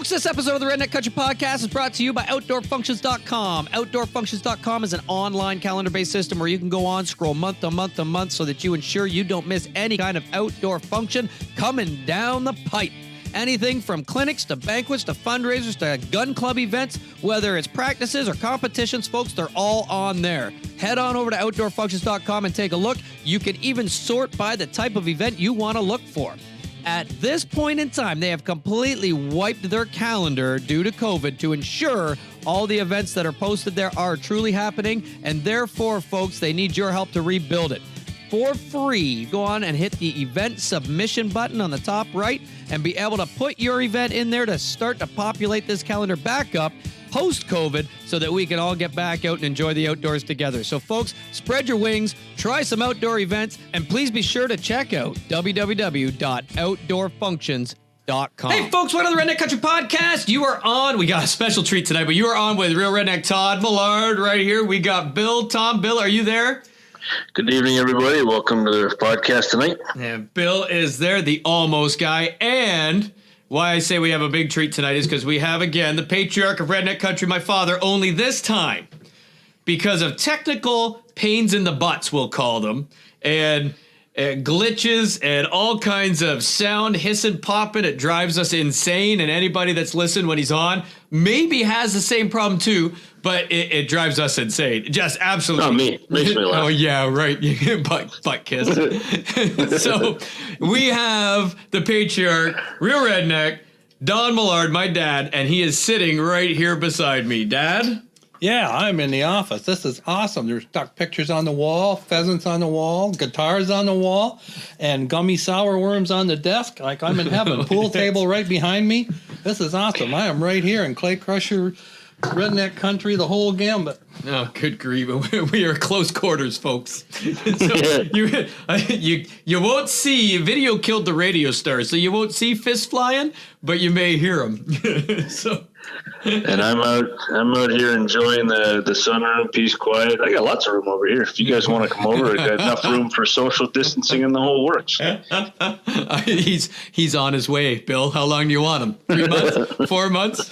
Folks, this episode of the Redneck Country Podcast is brought to you by OutdoorFunctions.com. OutdoorFunctions.com is an online calendar-based system where you can go on, scroll month to month to month so that you ensure you don't miss any kind of outdoor function coming down the pipe. Anything from clinics to banquets to fundraisers to gun club events, whether it's practices or competitions, folks, they're all on there. Head on over to OutdoorFunctions.com and take a look. You can even sort by the type of event you want to look for. At this point in time, they have completely wiped their calendar due to COVID to ensure all the events that are posted there are truly happening, and therefore, folks, they need your help to rebuild it. For free, go on and hit the event submission button on the top right and be able to put your event in there to start to populate this calendar back up post-COVID so that we can all get back out and enjoy the outdoors together. So, folks, spread your wings, try some outdoor events, and please be sure to check out www.outdoorfunctions.com. Hey, folks, welcome to the Redneck Country Podcast. You are on. We got a special treat tonight, but you are on with Real Redneck Todd Millard right here. We got Bill, Thom. Bill, are you there? Good evening, everybody. Welcome to the podcast tonight. And Bill is there, the almost guy. And why I say we have a big treat tonight is because we have, again, the Patriarch of Redneck Country, my father, only this time, because of technical pains in the butts, we'll call them, and glitches and all kinds of sound hissing, popping. It drives us insane. And anybody that's listened when he's on maybe has the same problem too, but it drives us insane. Just absolutely. Not me. Makes me laugh. Oh, yeah, right. butt kiss. So we have the Patriarch, Real Redneck, Todd Millard, my dad, and he is sitting right here beside me. Dad? Yeah, I'm in the office. This is awesome. There's stuck pictures on the wall, pheasants on the wall, guitars on the wall, and gummy sour worms on the desk. Like I'm in heaven. Pool table right behind me. This is awesome. I am right here in Clay Crusher, Redneck Country, the whole gambit. Oh, good grief. We are close quarters, folks. So you won't see, video killed the radio star, so you won't see fists flying, but you may hear them. So. And I'm out here enjoying the sunroom, peace, quiet. I got lots of room over here. If you guys want to come over, I got enough room for social distancing and the whole works. He's on his way, Bill. How long do you want him? 3 months? 4 months?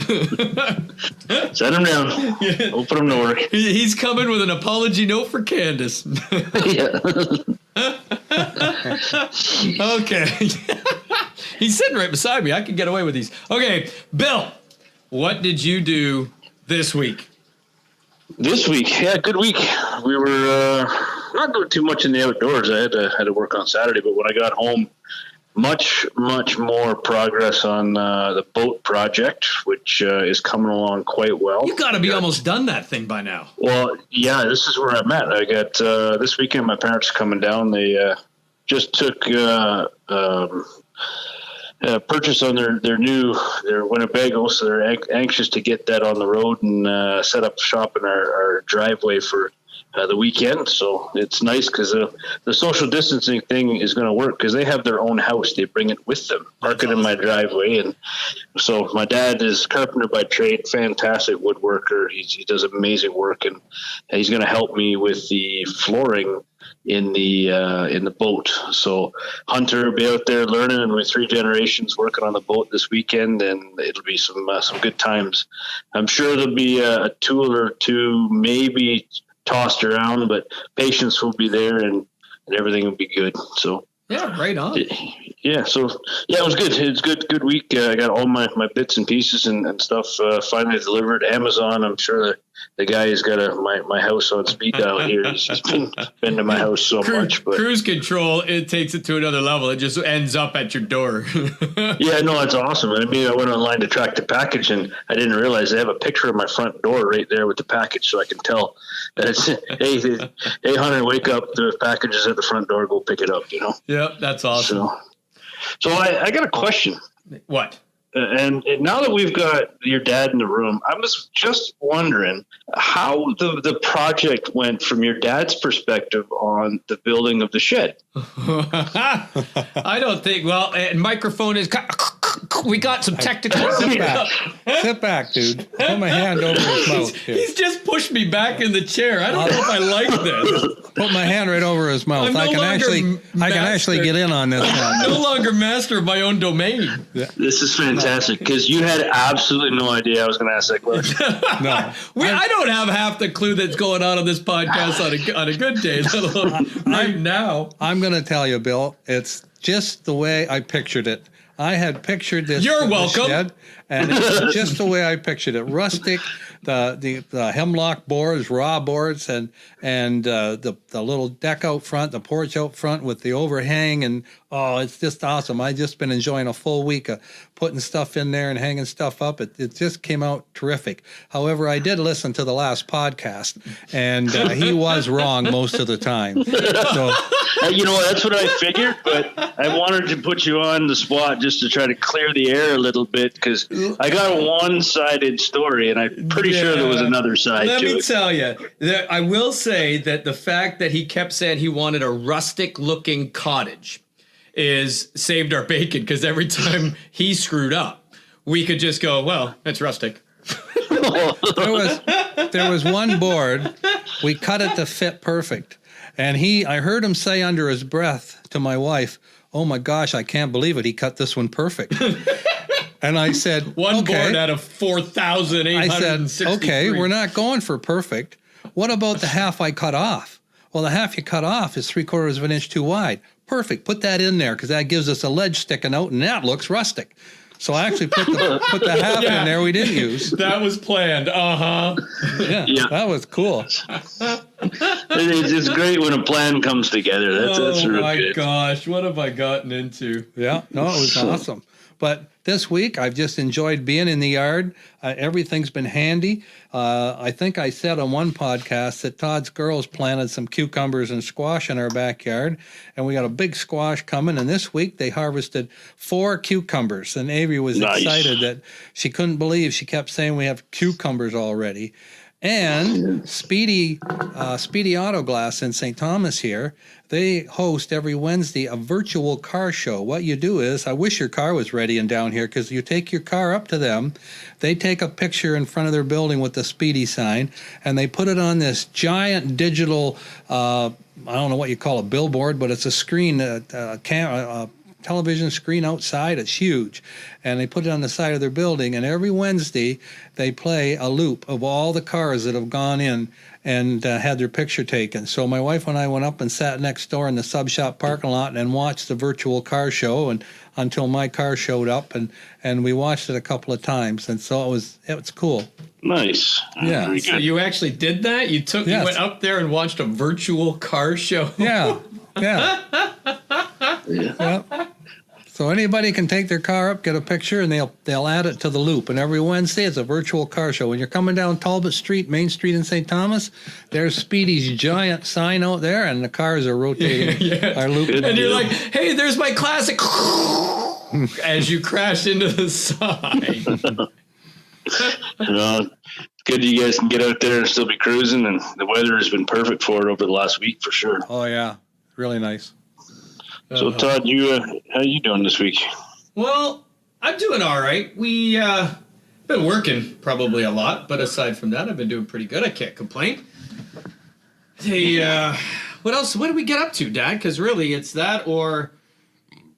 Set him down. Yeah. We'll put him to work. He's coming with an apology note for Candace. Yeah. Okay. He's sitting right beside me. I can get away with these. Okay, Bill. What did you do this week? This week, yeah, good week. We were not doing too much in the outdoors. I had to work on Saturday, but when I got home, much more progress on the boat project, which is coming along quite well. You got to be almost done that thing by now. Well, yeah, this is where I'm at. I got this weekend. My parents are coming down. They just took purchase on their Winnebago, so they're anxious to get that on the road and set up shop in our driveway for the weekend. So it's nice because the social distancing thing is going to work because they have their own house. They bring it with them, park it in my driveway. And so my dad is carpenter by trade, fantastic woodworker. He does amazing work, and he's going to help me with the flooring in the boat. So Hunter will be out there learning, and with 3 generations working on the boat this weekend, and it'll be some good times. I'm sure there'll be a tool or two maybe tossed around, but patience will be there, and everything will be good. So yeah, right on. Yeah, so yeah, it was good. It's good week. I got all my bits and pieces and stuff finally delivered. Amazon. I'm sure the guy has got my house on speed dial here. He's been to my house so much. But cruise control, it takes it to another level. It just ends up at your door. Yeah, no, it's awesome. I mean, I went online to track the package, and I didn't realize they have a picture of my front door right there with the package, so I can tell. And it's, hey, Hunter, wake up. The package is at the front door. Go pick it up, you know? Yep, that's awesome. So I got a question. What? And now that we've got your dad in the room, I was just wondering how the project went from your dad's perspective on the building of the shed. I don't think, microphone is, We got some technical. Sit back, dude. Put my hand over his mouth. He's just pushed me back in the chair. I don't know if I like this. Put my hand right over his mouth. I can actually get in on this now. I'm no longer master of my own domain. This is fantastic because you had absolutely no idea I was going to ask that question. No. I don't have half the clue that's going on this podcast on a good day, let alone right now. I'm going to tell you, Bill, it's just the way I pictured it. I had pictured this. You're welcome. Shed, and it's just the way I pictured it. Rustic, the hemlock boards, raw boards, and the little deck out front, the porch out front with the overhang, and it's just awesome. I just been enjoying a full week of putting stuff in there and hanging stuff up. It just came out terrific. However, I did listen to the last podcast, and he was wrong most of the time. So, that's what I figured, but I wanted to put you on the spot just to try to clear the air a little bit because I got a one-sided story, and I'm pretty sure there was another side to it. Let me tell you, I will say that the fact that he kept saying he wanted a rustic-looking cottage is saved our bacon because every time he screwed up, we could just go, well, it's rustic. There was one board, we cut it to fit perfect. And I heard him say under his breath to my wife, "Oh my gosh, I can't believe it. He cut this one perfect." And I said, One board out of 4,863. I said, okay, we're not going for perfect. What about the half I cut off? Well, the half you cut off is 3/4 of an inch too wide. Perfect. Put that in there because that gives us a ledge sticking out, and that looks rustic. So I actually put the half in there we didn't use. That was planned. Yeah, that was cool. It's great when a plan comes together. That's real good. Oh my gosh, what have I gotten into? Yeah, no, it was awesome. But this week, I've just enjoyed being in the yard. Everything's been handy. I think I said on one podcast that Todd's girls planted some cucumbers and squash in our backyard, and we got a big squash coming. And this week, they harvested 4 cucumbers, and Avery was excited that she couldn't believe. She kept saying we have cucumbers already. And Speedy Auto Glass in St. Thomas here, they host every Wednesday a virtual car show. What you do is, I wish your car was ready and down here, because you take your car up to them, they take a picture in front of their building with the Speedy sign, and they put it on this giant digital, I don't know what you call a billboard, but it's a screen, television screen outside. It's huge, and they put it on the side of their building, and every Wednesday they play a loop of all the cars that have gone in and had their picture taken. So my wife and I went up and sat next door in the sub shop parking lot and watched the virtual car show, and until my car showed up, and we watched it a couple of times, and so it was cool. Nice. Yeah. So you actually did that? You went up there and watched a virtual car show? Yeah. So anybody can take their car up, get a picture, and they'll add it to the loop. And every Wednesday, it's a virtual car show. When you're coming down Talbot Street, Main Street in St. Thomas, there's Speedy's giant sign out there, and the cars are rotating our loop. And you're like, hey, there's my classic, as you crash into the side. Good you guys can get out there and still be cruising, and the weather has been perfect for it over the last week for sure. Oh, yeah. Really nice. So, Todd, how you doing this week? Well, I'm doing all right. We been working probably a lot, but aside from that, I've been doing pretty good. I can't complain. Hey, what else? What did we get up to, Dad? Because really, it's that or,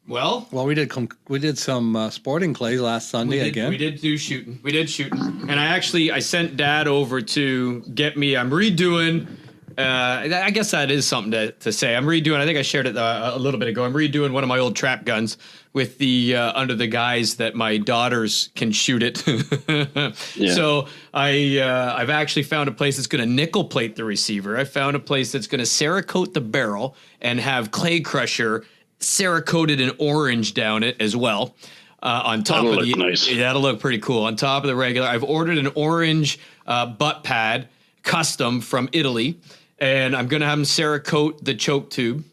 well, we did some sporting clays last Sunday again. We did shooting, and I sent Dad over to get me. I'm redoing. I guess that is something to say. I'm redoing, I think I shared it a little bit ago, I'm redoing one of my old trap guns with the under the guise that my daughters can shoot it. Yeah. So I've actually found a place that's going to nickel plate the receiver. I found a place that's going to Cerakote the barrel and have Clay Crusher Cerakoted in orange down it as well. On top that'll of look nice. That'll look pretty cool. On top of the regular, I've ordered an orange butt pad custom from Italy. And I'm going to have them Cerakote the choke tube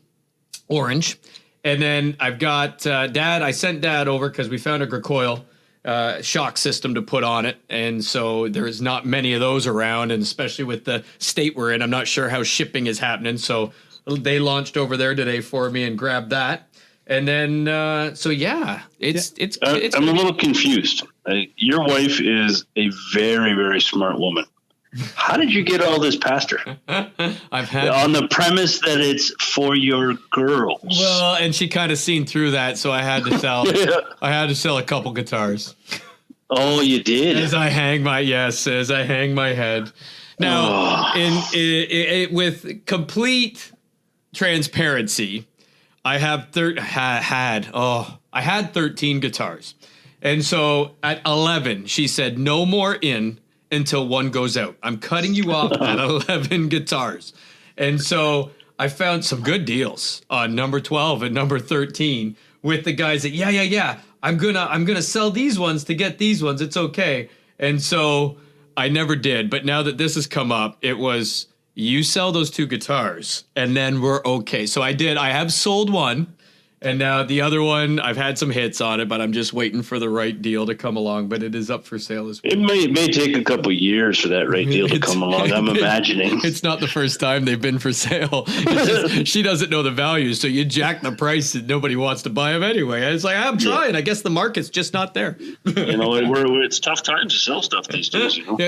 orange. And then I've got Dad. I sent Dad over because we found a Gricoil shock system to put on it. And so there's not many of those around. And especially with the state we're in, I'm not sure how shipping is happening. So they launched over there today for me and grabbed that. And then, so yeah, it's I'm a little confused. Your wife is a very, very smart woman. How did you get all this past her? I've had on the premise that it's for your girls. Well, and she kind of seen through that, so I had to sell. Yeah. I had to sell a couple guitars. Oh, you did? As I hang my head. Now, with complete transparency, I have I had 13 guitars, and so at 11, she said, "No more in until one goes out. I'm cutting you off at 11 guitars." And so I found some good deals on number 12 and number 13 with the guys that, yeah, I'm gonna sell these ones to get these ones. It's okay. And so I never did. But now that this has come up, it was, you sell those 2 guitars and then we're okay. So I did. I have sold one. And now the other one, I've had some hits on it, but I'm just waiting for the right deal to come along. But it is up for sale as well. It may take a couple of years for that right deal to come along, I'm imagining. It's not the first time they've been for sale. It's just, she doesn't know the value, so you jack the price and nobody wants to buy them anyway. And it's like, I'm trying. Yeah. I guess the market's just not there. It's tough times to sell stuff these days. Yeah,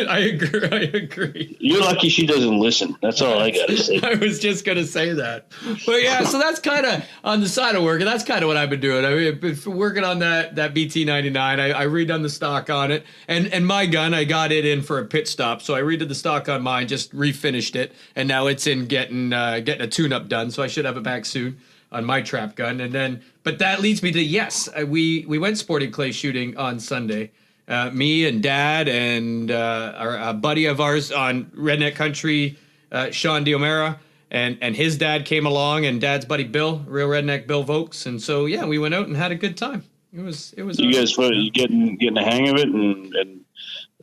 I agree. You're lucky she doesn't listen. That's all I got to say. I was just going to say that. But yeah, so that's kind of on the side of work, and that's kind of what I've been doing. I mean, I've been working on that BT99. I redone the stock on it, and my gun, I got it in for a pit stop, so I redid the stock on mine, just refinished it, and now it's in getting a tune-up done, so I should have it back soon on my trap gun. And then, but that leads me to, yes, we went sporting clay shooting on Sunday. Me and Dad and a buddy of ours on Redneck Country, Sean Diomera, and his dad came along, and Dad's buddy Bill, Real Redneck Bill Vokes, and so yeah, we went out and had a good time. It was. You guys, you getting the hang of it and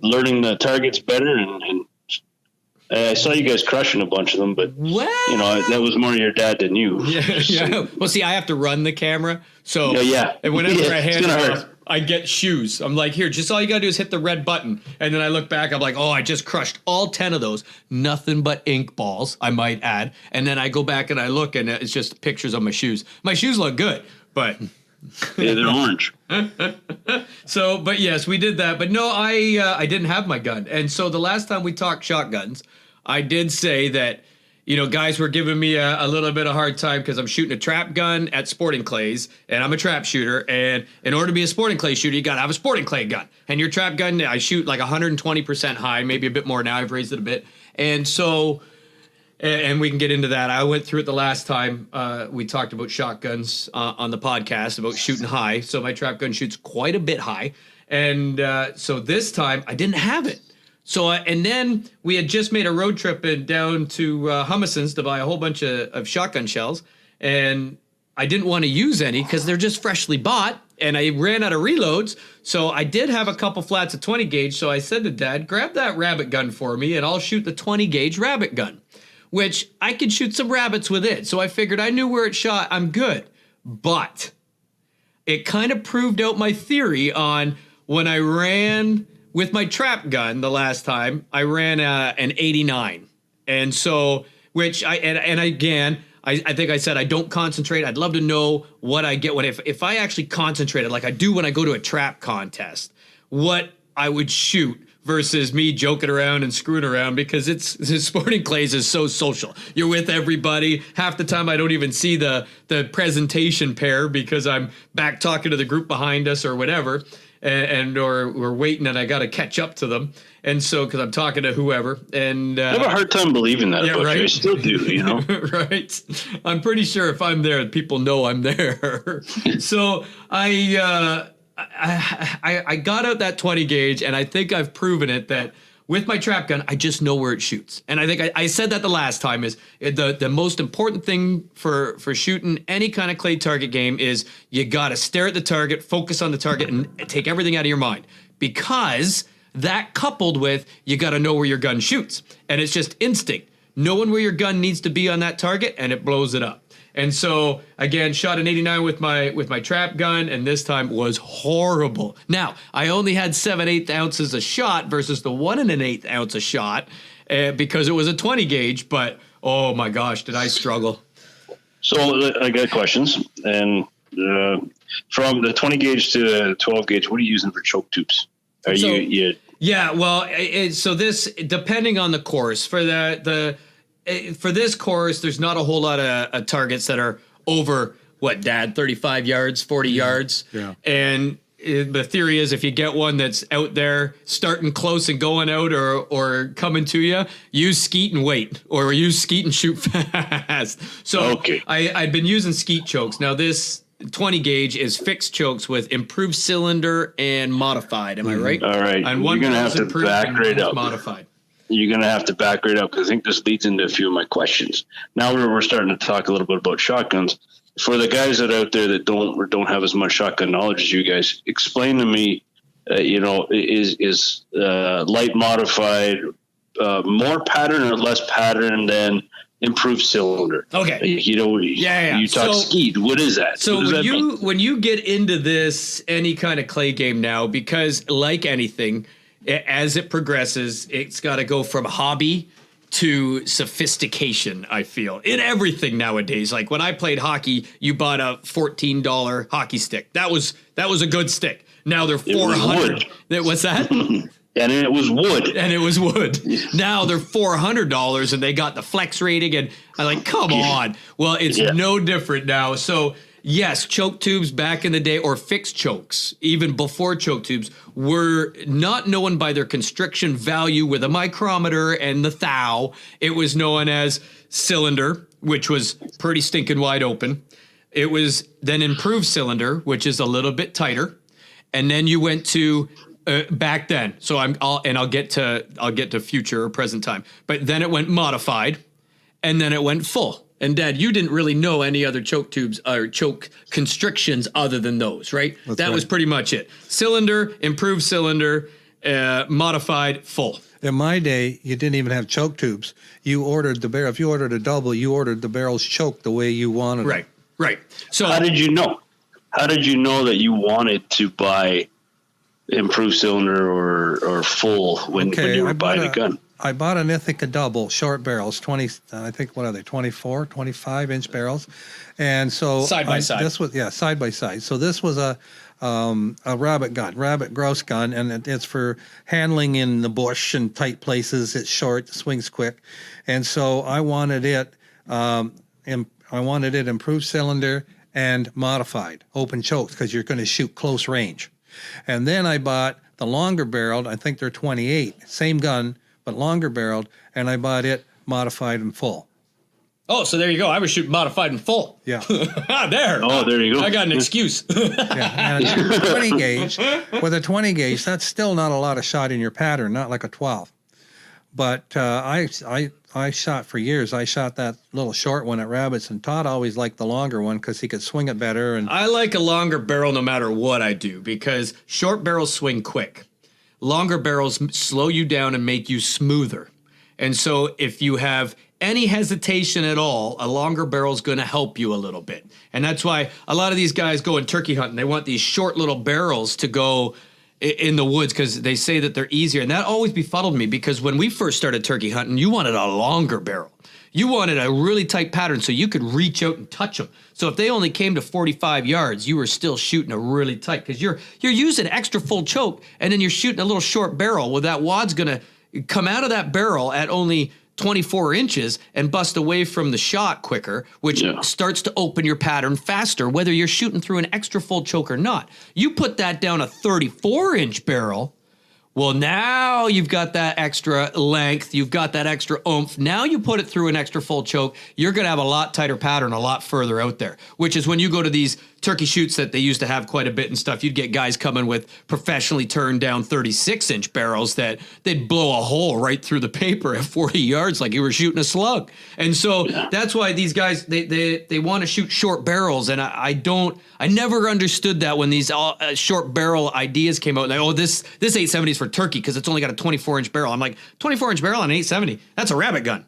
learning the targets better, and I saw you guys crushing a bunch of them, but that was more your dad than you. Yeah. Well, see, I have to run the camera, so yeah. And whenever I hand it off, I get shoes. I'm like, here, just all you gotta do is hit the red button. And then I look back, I'm like, oh, I just crushed all 10 of those. Nothing but ink balls, I might add. And then I go back and I look, and it's just pictures of my shoes. My shoes look good, but yeah, they're orange. So, but yes, we did that. But no, I didn't have my gun. And so the last time we talked shotguns, I did say that, guys were giving me a little bit of hard time because I'm shooting a trap gun at sporting clays, and I'm a trap shooter. And in order to be a sporting clay shooter, you got to have a sporting clay gun. And your trap gun, I shoot like 120% high, maybe a bit more now. I've raised it a bit. And so, and we can get into that. I went through it the last time we talked about shotguns on the podcast, about shooting high. So my trap gun shoots quite a bit high. And so this time I didn't have it. So, and then we had just made a road trip down to Hummison's to buy a whole bunch of shotgun shells. And I didn't want to use any because they're just freshly bought. And I ran out of reloads. So I did have a couple flats of 20 gauge. So I said to Dad, grab that rabbit gun for me and I'll shoot the 20 gauge rabbit gun, which I could shoot some rabbits with it. So I figured I knew where it shot. I'm good. But it kind of proved out my theory on when I ran with my trap gun the last time, I ran an 89. And so, which I think I said I don't concentrate. I'd love to know what I get if I actually concentrated like I do when I go to a trap contest, what I would shoot versus me joking around and screwing around, because sporting clays is so social. You're with everybody. Half the time I don't even see the presentation pair because I'm back talking to the group behind us or whatever. Or we're waiting and I got to catch up to them. And so, because I'm talking to whoever. And I have a hard time believing that about right? you. I still do, Right. I'm pretty sure if I'm there, people know I'm there. So I got out that 20 gauge, and I think I've proven it that with my trap gun, I just know where it shoots. And I think I said that the last time is the most important thing for shooting any kind of clay target game is you got to stare at the target, focus on the target, and take everything out of your mind. Because that coupled with you got to know where your gun shoots. And it's just instinct. Knowing where your gun needs to be on that target, and it blows it up. And so, again, shot an 89 with my trap gun, and this time was horrible. Now, I only had 7/8 ounces a shot versus the 1 1/8 ounce a shot because it was a 20 gauge, but oh my gosh, did I struggle. So I got questions, and from the 20 gauge to the 12 gauge, what are you using for choke tubes? Yeah, well, so this, depending on the course, for for this course, there's not a whole lot of targets that are over, what, Dad, 35 yards, 40 yards. Yeah. And the theory is if you get one that's out there starting close and going out or coming to you, use skeet and wait, or use skeet and shoot fast. So I'd been using skeet chokes. Now this 20 gauge is fixed chokes with improved cylinder and modified. Am I right? All right. And one You're going to have to back right up. Modified. You're going to have to back right up because I think this leads into a few of my questions. Now we're starting to talk a little bit about shotguns. For the guys that are out there that don't have as much shotgun knowledge as you guys, explain to me, is light modified more pattern or less pattern than improved cylinder? Okay. You talk skeet. What is that? So when you get into this, any kind of clay game now, because like anything, as it progresses, it's got to go from hobby to sophistication, I feel, in everything nowadays. Like when I played hockey, you bought a $14 hockey stick. That was a good stick. Now they're $400. What's that? And it was wood. Now they're $400 and they got the flex rating, and I'm like, come on. Well, it's no different now. So yes, choke tubes back in the day, or fixed chokes, even before choke tubes, were not known by their constriction value with a micrometer and the thou. It was known as cylinder, which was pretty stinking wide open. It was then improved cylinder, which is a little bit tighter. And then you went to back then. So I'll get to future or present time. But then it went modified, and then it went full. And Dad, you didn't really know any other choke tubes or choke constrictions other than those, right? That was pretty much it. Cylinder, improved cylinder, modified, full. In my day, you didn't even have choke tubes. You ordered the barrel. If you ordered a double, you ordered the barrels choked the way you wanted them. Right. So how did you know? How did you know that you wanted to buy improved cylinder or full when you were buying a gun? I bought an Ithaca double, short barrels, 20, I think, what are they, 24, 25-inch barrels. And so side by side. This was, side by side. So this was a rabbit grouse gun, and it's for handling in the bush and tight places. It's short, swings quick. And so I wanted it improved cylinder and modified, open chokes, because you're going to shoot close range. And then I bought the longer barreled, I think they're 28, same gun, but longer barreled, and I bought it modified and full. Oh, so there you go. I was shooting modified and full. Yeah. There. Oh, there you go. I got an excuse. Yeah, and a 20 gauge, with a 20 gauge, that's still not a lot of shot in your pattern, not like a 12. But I shot for years. I shot that little short one at Rabbits, and Todd always liked the longer one because he could swing it better. And I like a longer barrel no matter what I do, because short barrels swing quick. Longer barrels slow you down and make you smoother. And so if you have any hesitation at all, a longer barrel is going to help you a little bit. And that's why a lot of these guys go and turkey hunting. They want these short little barrels to go in the woods because they say that they're easier. And that always befuddled me, because when we first started turkey hunting, you wanted a longer barrel. You wanted a really tight pattern so you could reach out and touch them. So if they only came to 45 yards, you were still shooting a really tight, because you're using extra full choke, and then you're shooting a little short barrel. Well, that wad's going to come out of that barrel at only 24 inches and bust away from the shot quicker, which starts to open your pattern faster, whether you're shooting through an extra full choke or not. You put that down a 34-inch barrel, well, now you've got that extra length, you've got that extra oomph. Now you put it through an extra full choke, you're going to have a lot tighter pattern a lot further out there, which is when you go to these turkey shoots that they used to have quite a bit and stuff, you'd get guys coming with professionally turned down 36-inch barrels that they'd blow a hole right through the paper at 40 yards like you were shooting a slug. And so that's why these guys, they want to shoot short barrels. And I never understood that when these short barrel ideas came out. Like, this 870 is for turkey because it's only got a 24-inch barrel. I'm like, 24-inch barrel on an 870? That's a rabbit gun.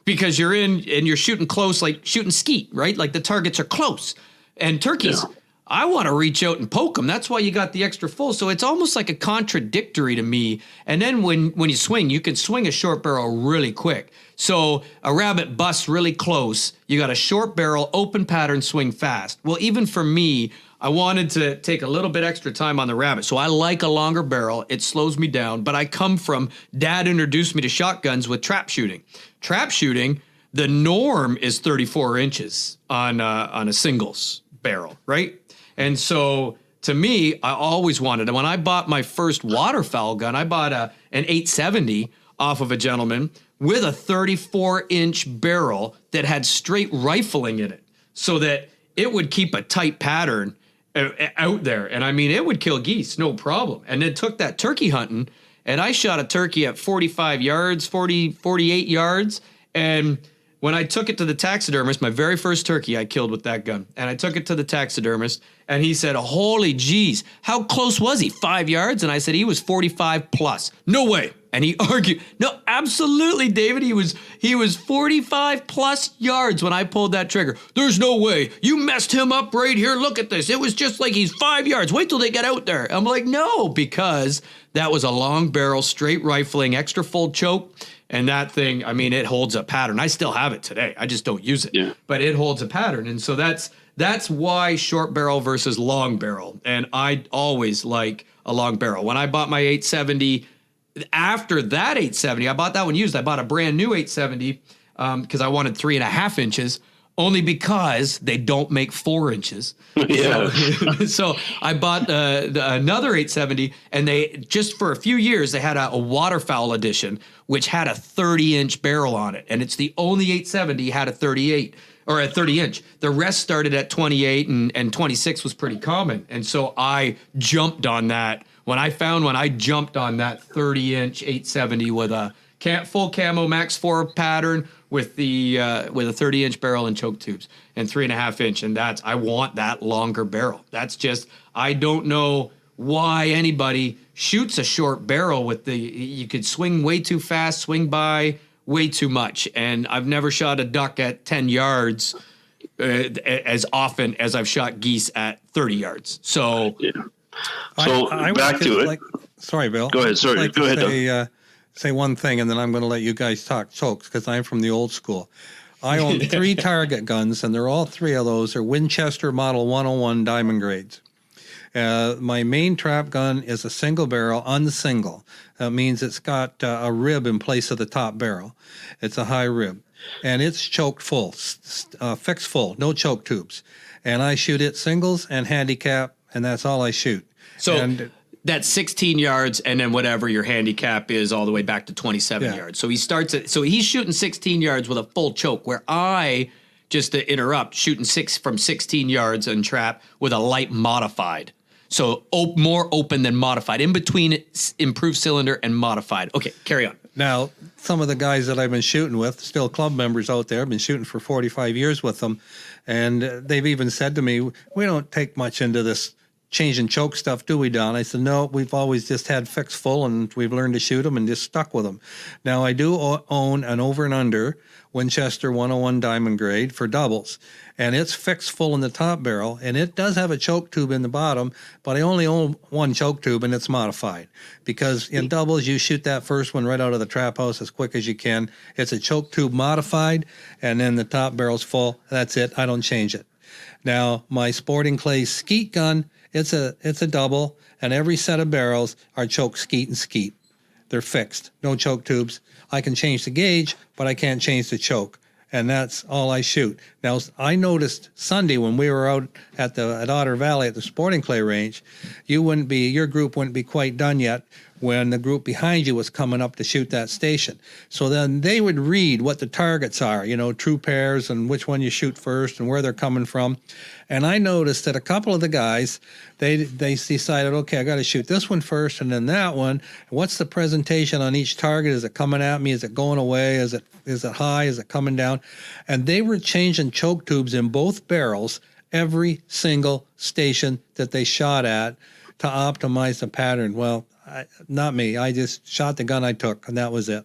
Because you're shooting close, like shooting skeet, right? Like the targets are close. And turkeys, I want to reach out and poke them. That's why you got the extra full. So it's almost like a contradictory to me. And then when you swing, you can swing a short barrel really quick. So a rabbit busts really close. You got a short barrel, open pattern, swing fast. Well, even for me, I wanted to take a little bit extra time on the rabbit. So I like a longer barrel. It slows me down. But I come from, Dad introduced me to shotguns with trap shooting. Trap shooting, the norm is 34 inches on a singles barrel, right? And so to me, I always wanted, and when I bought my first waterfowl gun, I bought an 870 off of a gentleman with a 34-inch barrel that had straight rifling in it so that it would keep a tight pattern out there. And I mean, it would kill geese, no problem. And then took that turkey hunting, and I shot a turkey at 45 yards, 48 yards, and when I took it to the taxidermist, my very first turkey I killed with that gun, and I took it to the taxidermist, and he said, holy geez, how close was he? 5 yards? And I said, he was 45 plus. No way. And he argued, no, absolutely, David. He was 45 plus yards when I pulled that trigger. There's no way. You messed him up right here. Look at this. It was just like he's 5 yards. Wait till they get out there. I'm like, no, because that was a long barrel, straight rifling, extra full choke. And that thing, I mean, it holds a pattern. I still have it today. I just don't use it. But it holds a pattern. And so that's why short barrel versus long barrel. And I always like a long barrel. When I bought my 870, after that 870, I bought that one used. I bought a brand new 870 because I wanted 3.5 inches. Only because they don't make 4 inches. Yeah. So I bought another 870, and they, just for a few years, they had a waterfowl edition, which had a 30-inch barrel on it. And it's the only 870 had a 38 or a 30-inch. The rest started at 28, and 26 was pretty common. And so I jumped on that. When I jumped on that 30-inch 870 with a full camo Max 4 pattern with a 30-inch barrel and choke tubes and 3.5 inch. And I want that longer barrel. That's just, I don't know why anybody shoots a short barrel with you could swing way too fast, swing by way too much. And I've never shot a duck at 10 yards as often as I've shot geese at 30 yards. So, I back to it. Sorry, Bill. Go ahead. Sorry. Go ahead, Doug. Say one thing, and then I'm going to let you guys talk chokes because I'm from the old school. I own 3 target guns, and they're all 3 of those are Winchester Model 101 diamond grades. My main trap gun is a single barrel unsingle. That means it's got a rib in place of the top barrel. It's a high rib, and it's choked full, fixed full, no choke tubes. And I shoot it singles and handicap, and that's all I shoot. So that's 16 yards, and then whatever your handicap is all the way back to 27 yards. So he's shooting 16 yards with a full choke, where I, just to interrupt, shooting from 16 yards and trap with a light modified. So more open than modified. In between improved cylinder and modified. Okay, carry on. Now, some of the guys that I've been shooting with, still club members out there, I've been shooting for 45 years with them, and they've even said to me, we don't take much into this changing choke stuff, do we, Don? I said, no, we've always just had fixed full, and we've learned to shoot them and just stuck with them. Now, I do own an over and under Winchester 101 diamond grade for doubles, and it's fixed full in the top barrel, and it does have a choke tube in the bottom, but I only own one choke tube, and it's modified, because in doubles, you shoot that first one right out of the trap house as quick as you can. It's a choke tube modified, and then the top barrel's full. That's it. I don't change it. Now, my Sporting Clay skeet gun, it's a double, and every set of barrels are choke skeet and skeet. They're fixed, no choke tubes. I can change the gauge, but I can't change the choke, and that's all I shoot. Now, I noticed Sunday when we were out at Otter Valley at the Sporting Clay range, your group wouldn't be quite done yet when the group behind you was coming up to shoot that station. So then they would read what the targets are, true pairs and which one you shoot first and where they're coming from. And I noticed that a couple of the guys, they decided, okay, I got to shoot this one first and then that one. What's the presentation on each target? Is it coming at me? Is it going away? Is it high? Is it coming down? And they were changing choke tubes in both barrels every single station that they shot at to optimize the pattern. Well, not me. I just shot the gun I took, and that was it.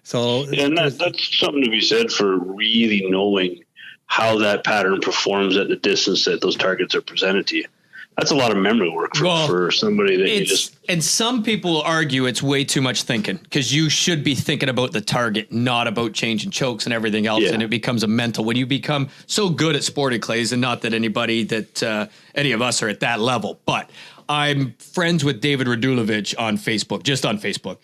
So, and that's something to be said for really knowing how that pattern performs at the distance that those targets are presented to you. That's a lot of memory work for somebody that you just. And some people argue it's way too much thinking, because you should be thinking about the target, not about changing chokes and everything else. Yeah. And it becomes a mental when you become so good at sporting clays, and not that any of us are at that level, but I'm friends with David Radulovich on Facebook, just on Facebook.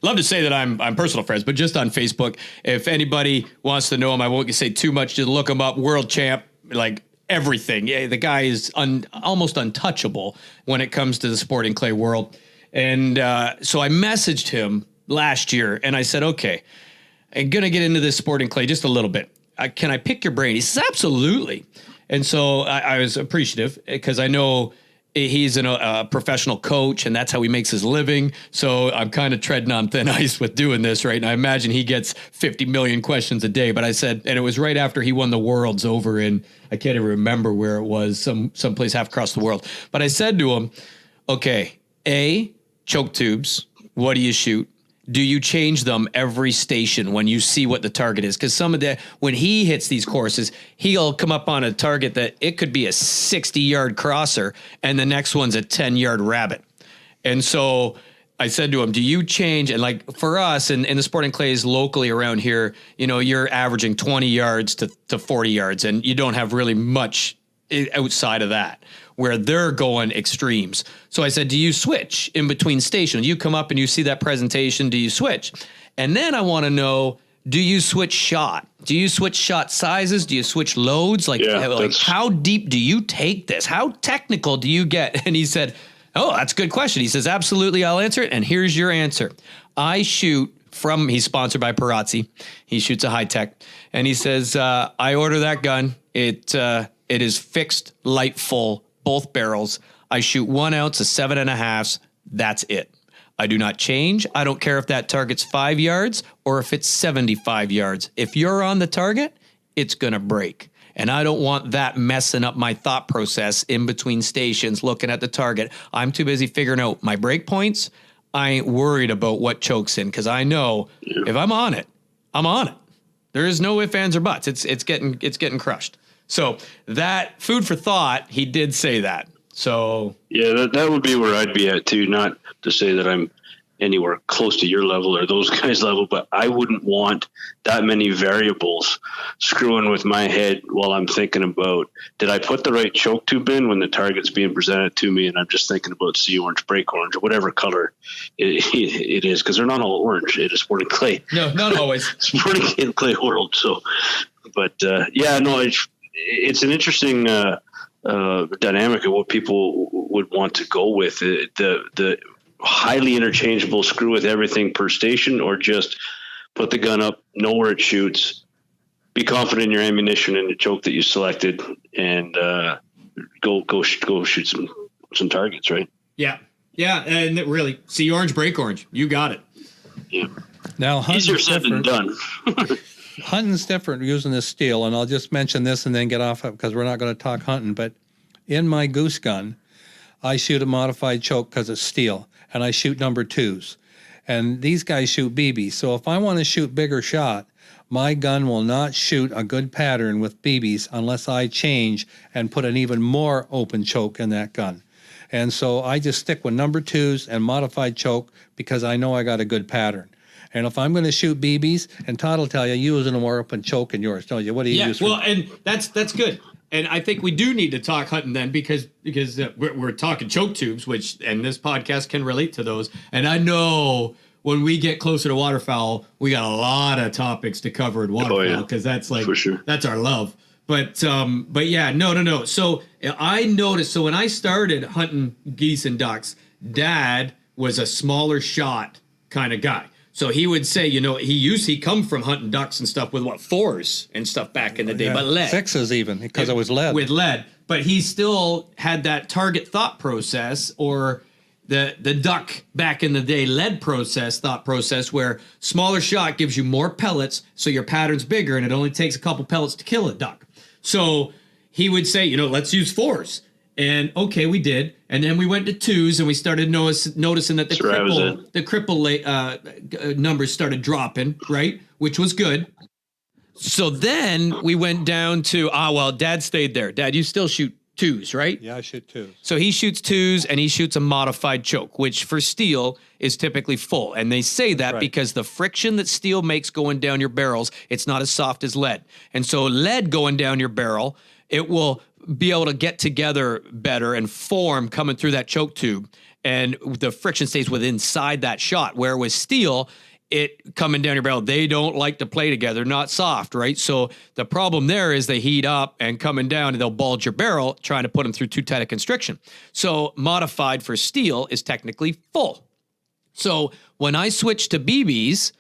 Love to say that I'm personal friends, but just on Facebook. If anybody wants to know him, I won't say too much. Just look him up. World champ, like everything. Yeah, the guy is almost untouchable when it comes to the sporting clay world. And so I messaged him last year, and I said, okay, I'm going to get into this sporting clay just a little bit. Can I pick your brain? He says, absolutely. And so I was appreciative, because I know he's a professional coach, and that's how he makes his living. So I'm kind of treading on thin ice with doing this, right? And I imagine he gets 50 million questions a day. But I said, and it was right after he won the Worlds over in, I can't even remember where it was, someplace half across the world. But I said to him, okay, A, choke tubes, what do you shoot? Do you change them every station when you see what the target is? Because when he hits these courses, he'll come up on a target that it could be a 60-yard crosser, and the next one's a 10-yard rabbit. And so I said to him, do you change? And like for us in the sporting clays locally around here, you're averaging 20 yards to 40 yards, and you don't have really much outside of that, where they're going extremes. So I said, do you switch in between stations? You come up and you see that presentation, do you switch? And then I want to know, do you switch shot? Do you switch shot sizes? Do you switch loads? Like how deep do you take this? How technical do you get? And he said, oh, that's a good question. He says, absolutely, I'll answer it. And here's your answer. I shoot he's sponsored by Parazzi. He shoots a high tech. And he says, I order that gun. It is fixed, light, full, both barrels. I shoot 1 ounce of 7.5. That's it. I do not change. I don't care if that target's 5 yards or if it's 75 yards. If you're on the target, it's going to break. And I don't want that messing up my thought process in between stations looking at the target. I'm too busy figuring out my break points. I ain't worried about what chokes in, because I know if I'm on it, I'm on it. There is no ifs, ands, or buts. It's getting crushed. So that food for thought, he did say that. So yeah, that would be where I'd be at too. Not to say that I'm anywhere close to your level or those guys' level, but I wouldn't want that many variables screwing with my head while I'm thinking about, did I put the right choke tube in when the target's being presented to me? And I'm just thinking about sea orange, break orange, or whatever color it is, because they're not all orange. It is sporting clay. No, not always. Sporting clay world. So, but it's an interesting dynamic of what people would want to go with. The highly interchangeable screw with everything per station, or just put the gun up, know where it shoots, be confident in your ammunition and the choke that you selected, and go shoot some targets, right? Yeah, and really, see orange, break orange. You got it. Yeah. Now, easier said than done. Hunting's different using this steel, and I'll just mention this and then get off it because we're not going to talk hunting. But in my goose gun, I shoot a modified choke because it's steel, and I shoot number 2s. And these guys shoot BBs. So if I want to shoot bigger shot, my gun will not shoot a good pattern with BBs unless I change and put an even more open choke in that gun. And so I just stick with number 2s and modified choke because I know I got a good pattern. And if I'm going to shoot BBs, and Todd will tell you, you using a more open choke in yours, don't you? What do you use? Well, and that's good. And I think we do need to talk hunting then, because we're talking choke tubes, and this podcast can relate to those. And I know when we get closer to waterfowl, we got a lot of topics to cover in waterfowl, because that's like, for sure, that's our love. But yeah, no. So I noticed, so when I started hunting geese and ducks, Dad was a smaller shot kind of guy. So he would say, he come from hunting ducks and stuff with 4s and stuff back in the day, but lead. 6s even, because it was lead. With lead. But he still had that target thought process, or the duck back in the day thought process, where smaller shot gives you more pellets, so your pattern's bigger, and it only takes a couple pellets to kill a duck. So he would say, let's use 4s. And okay, we did. And then we went to 2s, and we started noticing that the cripple numbers started dropping, right? Which was good. So then we went down to, Dad stayed there. Dad, you still shoot twos, right? Yeah, I shoot twos. So he shoots twos and he shoots a modified choke, which for steel is typically full. And they say that because the friction that steel makes going down your barrels, it's not as soft as lead. And so lead going down your barrel, it will be able to get together better and form coming through that choke tube. And the friction stays within inside that shot. Where with steel, it coming down your barrel, they don't like to play together, not soft, right? So the problem there is they heat up and coming down and they'll bulge your barrel trying to put them through too tight a constriction. So modified for steel is technically full. So when I switched to BBs,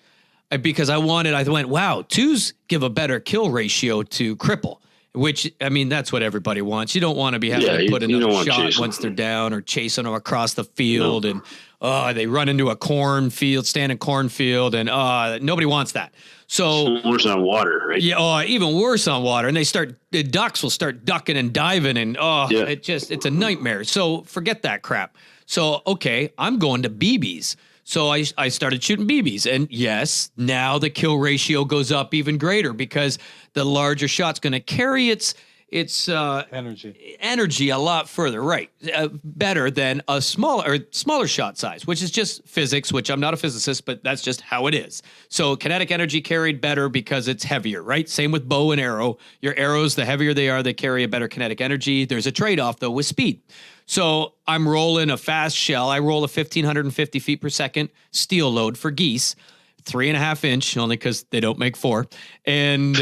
because I went, wow, twos give a better kill ratio to cripple. Which, I mean, that's what everybody wants. You don't want to be having to put another shot once they're down or chasing them across the field. No. And they run into a cornfield, standing cornfield, and nobody wants that. So it's worse on water, right? Yeah, even worse on water. And the ducks will start ducking and diving, and it's a nightmare. So forget that crap. So, okay, I'm going to BBs. So I started shooting BBs, and yes, now the kill ratio goes up even greater because the larger shot's going to carry its energy a lot further, right? Better than a smaller shot size, which is just physics. Which I'm not a physicist, but that's just how it is. So kinetic energy carried better because it's heavier, right? Same with bow and arrow. Your arrows, the heavier they are, they carry a better kinetic energy. There's a trade-off though with speed. So I'm rolling a fast shell. I roll a 1,550 feet per second steel load for geese, 3.5 inch, only because they don't make 4. And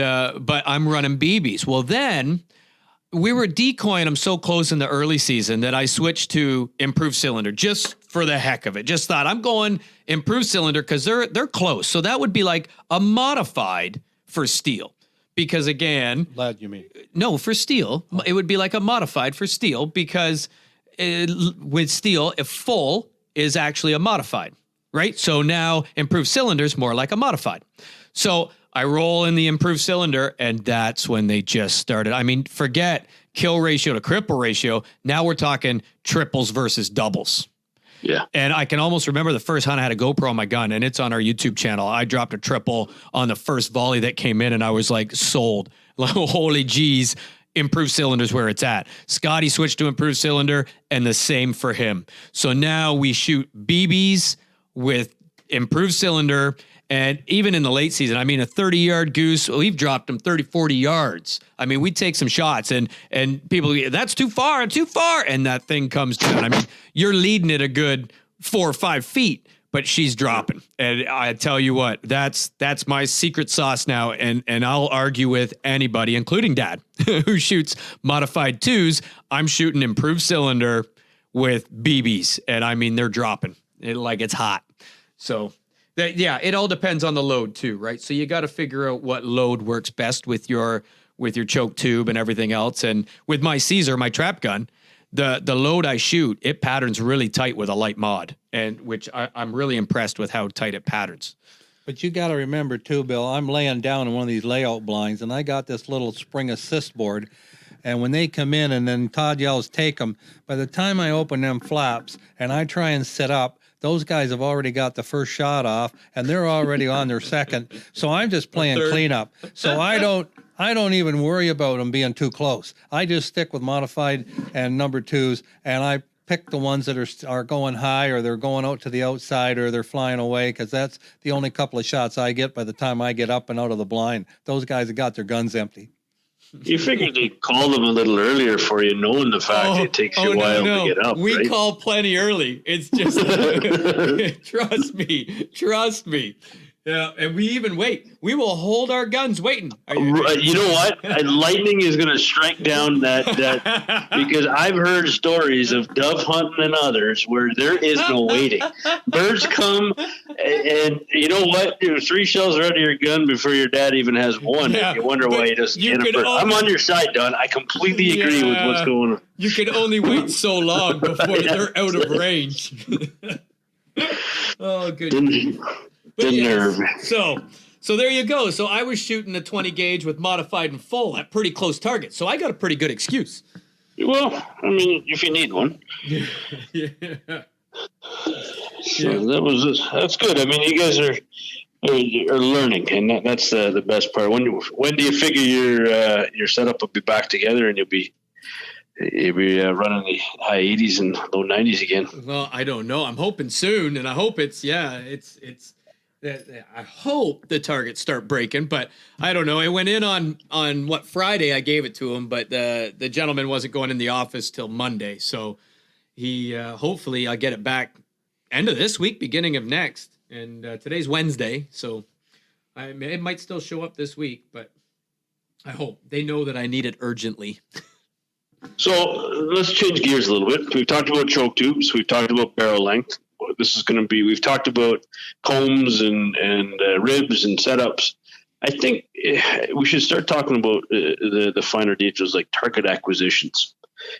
but I'm running BBs. Well, then we were decoying them so close in the early season that I switched to improved cylinder just for the heck of it. Just thought I'm going improved cylinder because they're close. So that would be like a modified for steel. Because again, lead, you mean? No, for steel, it would be like a modified for steel because with steel, if full is actually a modified, right? So now improved cylinder is more like a modified. So I roll in the improved cylinder, and that's when they just started. I mean, forget kill ratio to cripple ratio. Now we're talking triples versus doubles. Yeah. And I can almost remember the first hunt I had a GoPro on my gun, and it's on our YouTube channel. I dropped a triple on the first volley that came in, and I was like sold. Like, holy geez, improved cylinder's where it's at. Scotty switched to improved cylinder, and the same for him. So now we shoot BBs with improved cylinder. And even in the late season, I mean, a 30-yard goose, we've dropped them 30, 40 yards. I mean, we take some shots, and people, that's too far, and that thing comes down. I mean, you're leading it a good 4 or 5 feet, but she's dropping. And I tell you what, that's my secret sauce now, and I'll argue with anybody, including Dad, who shoots modified twos. I'm shooting improved cylinder with BBs, and I mean, they're dropping like it's hot. So... yeah, it all depends on the load too, right? So you got to figure out what load works best with your choke tube and everything else. And with my Caesar, my trap gun, the load I shoot, it patterns really tight with a light mod, and which I'm really impressed with how tight it patterns. But you got to remember too, Bill, I'm laying down in one of these layout blinds, and I got this little spring assist board. And when they come in and then Todd yells, take them, by the time I open them flaps and I try and sit up, those guys have already got the first shot off, and they're already on their second. So I'm just playing cleanup. So I don't even worry about them being too close. I just stick with modified and number twos, and I pick the ones that are going high, or they're going out to the outside, or they're flying away, because that's the only couple of shots I get by the time I get up and out of the blind. Those guys have got their guns empty. You figured they'd call them a little earlier for you, knowing the fact it takes you a while to get up. We right? call plenty early. It's just, trust me. Yeah, and we even wait. We will hold our guns waiting. You know what? Lightning is going to strike down that because I've heard stories of dove hunting and others where there is no waiting. Birds come, and you know what? 3 shells are out of your gun before your dad even has one. Yeah, you wonder why he doesn't get it. I'm on your side, Don. I completely agree with what's going on. You can only wait so long before they're out of range. Oh, good. Nerve. So there you go. So I was shooting a 20 gauge with modified and full at pretty close targets. So I got a pretty good excuse. Well, I mean, if you need one. Yeah. So that's good. I mean, you guys are or learning, and that's the best part. When do you figure your setup will be back together and you'll be running the high 80s and low 90s again? Well, I don't know. I'm hoping soon, and I hope it's I hope the targets start breaking, but I don't know. I went in on what Friday I gave it to him, but the gentleman wasn't going in the office till Monday, so he hopefully I'll get it back end of this week, beginning of next. And today's Wednesday, so it might still show up this week, but I hope they know that I need it urgently. So let's change gears a little bit. We've talked about choke tubes. We've talked about barrel length. This is going to be, we've talked about combs and ribs and setups. I think we should start talking about the finer details like target acquisitions.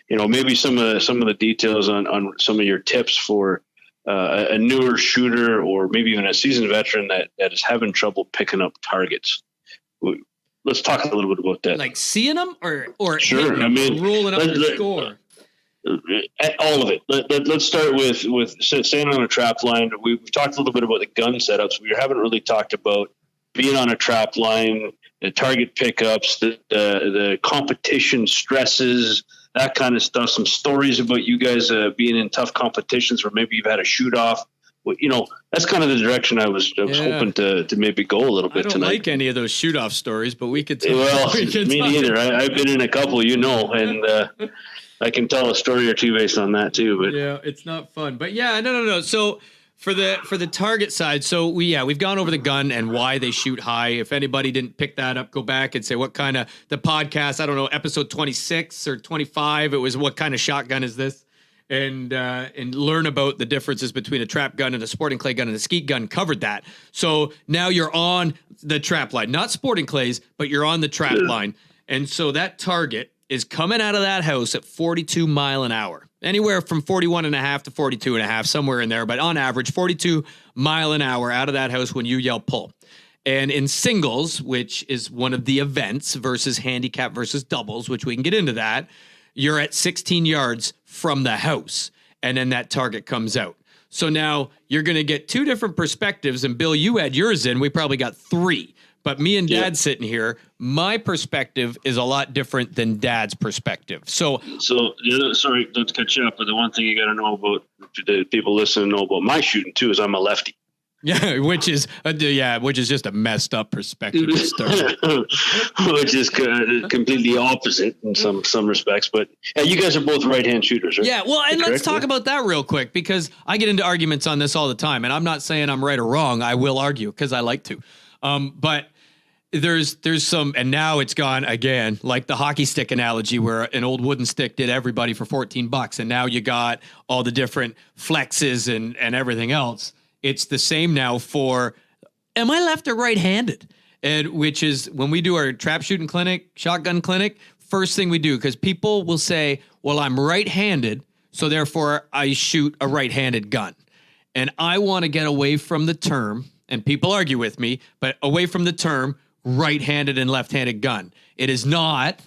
Maybe some of the details on some of your tips for a newer shooter or maybe even a seasoned veteran that is having trouble picking up targets. Let's talk a little bit about that. Like seeing them or sure. Rolling up the score. All of it. Let's start with staying on a trap line. We've talked a little bit about the gun setups. We haven't really talked about being on a trap line, the target pickups, the competition stresses, that kind of stuff. Some stories about you guys being in tough competitions where maybe you've had a shoot off. That's kind of the direction I was hoping to maybe go a little bit tonight. I don't like any of those shoot off stories, but we could. Well, me neither. I've been in a couple, and I can tell a story or two based on that too. But yeah, it's not fun. But yeah, no. So for the target side, so we've gone over the gun and why they shoot high. If anybody didn't pick that up, go back and say what kind of the podcast. I don't know, episode 26 or 25. It was what kind of shotgun is this, and learn about the differences between a trap gun and a sporting clay gun and a skeet gun. Covered that. So now you're on the trap line, not sporting clays, but you're on the trap line, and so that target is coming out of that house at 42 mile an hour, anywhere from 41 and a half to 42 and a half, somewhere in there. But on average, 42 mile an hour out of that house when you yell pull. And in singles, which is one of the events versus handicap versus doubles, which we can get into that, you're at 16 yards from the house. And then that target comes out. So now you're going to get two different perspectives. And Bill, you had yours in. We probably got three. But me and Dad sitting here, my perspective is a lot different than Dad's perspective. So sorry, not to cut you up, but the one thing you got to know about the people listening know about my shooting too is I'm a lefty. Yeah, which is just a messed up perspective to start. Which is completely opposite in some respects. But you guys are both right-hand shooters, right? Yeah, well, and let's talk about that real quick because I get into arguments on this all the time, and I'm not saying I'm right or wrong. I will argue because I like to. But there's some, and now it's gone again, like the hockey stick analogy where an old wooden stick did everybody for $14, and now you got all the different flexes and everything else. It's the same now for, am I left or right-handed? And which is when we do our trap shooting clinic, shotgun clinic, first thing we do, because people will say, well, I'm right-handed, so therefore I shoot a right-handed gun. And I want to get away from the term, and people argue with me, but away from the term right-handed and left-handed gun. It is not,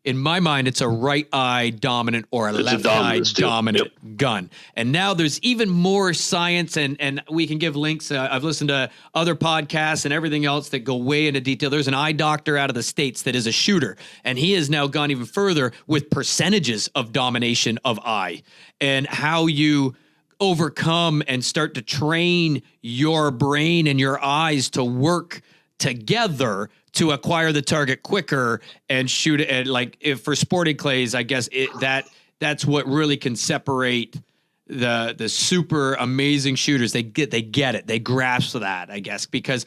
in my mind, it's a right eye dominant or a left eye dominant gun. And now there's even more science, and we can give links. I've listened to other podcasts and everything else that go way into detail. There's an eye doctor out of the States that is a shooter, and he has now gone even further with percentages of domination of eye and how you overcome and start to train your brain and your eyes to work together to acquire the target quicker and shoot it. And like if for sporting clays, I guess that's what really can separate the super amazing shooters. They get it. They grasp that, I guess, because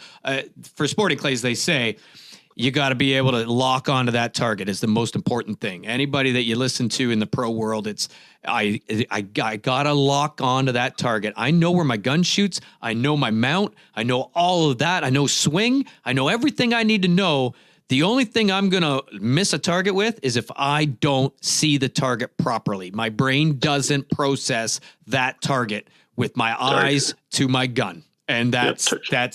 for sporting clays, they say you got to be able to lock onto that target is the most important thing. Anybody that you listen to in the pro world, it's I gotta lock onto that target. I know where my gun shoots. I know my mount. I know all of that. I know swing. I know everything I need to know. The only thing I'm gonna miss a target with is if I don't see the target properly. My brain doesn't process that target with my eyes to my gun. And that's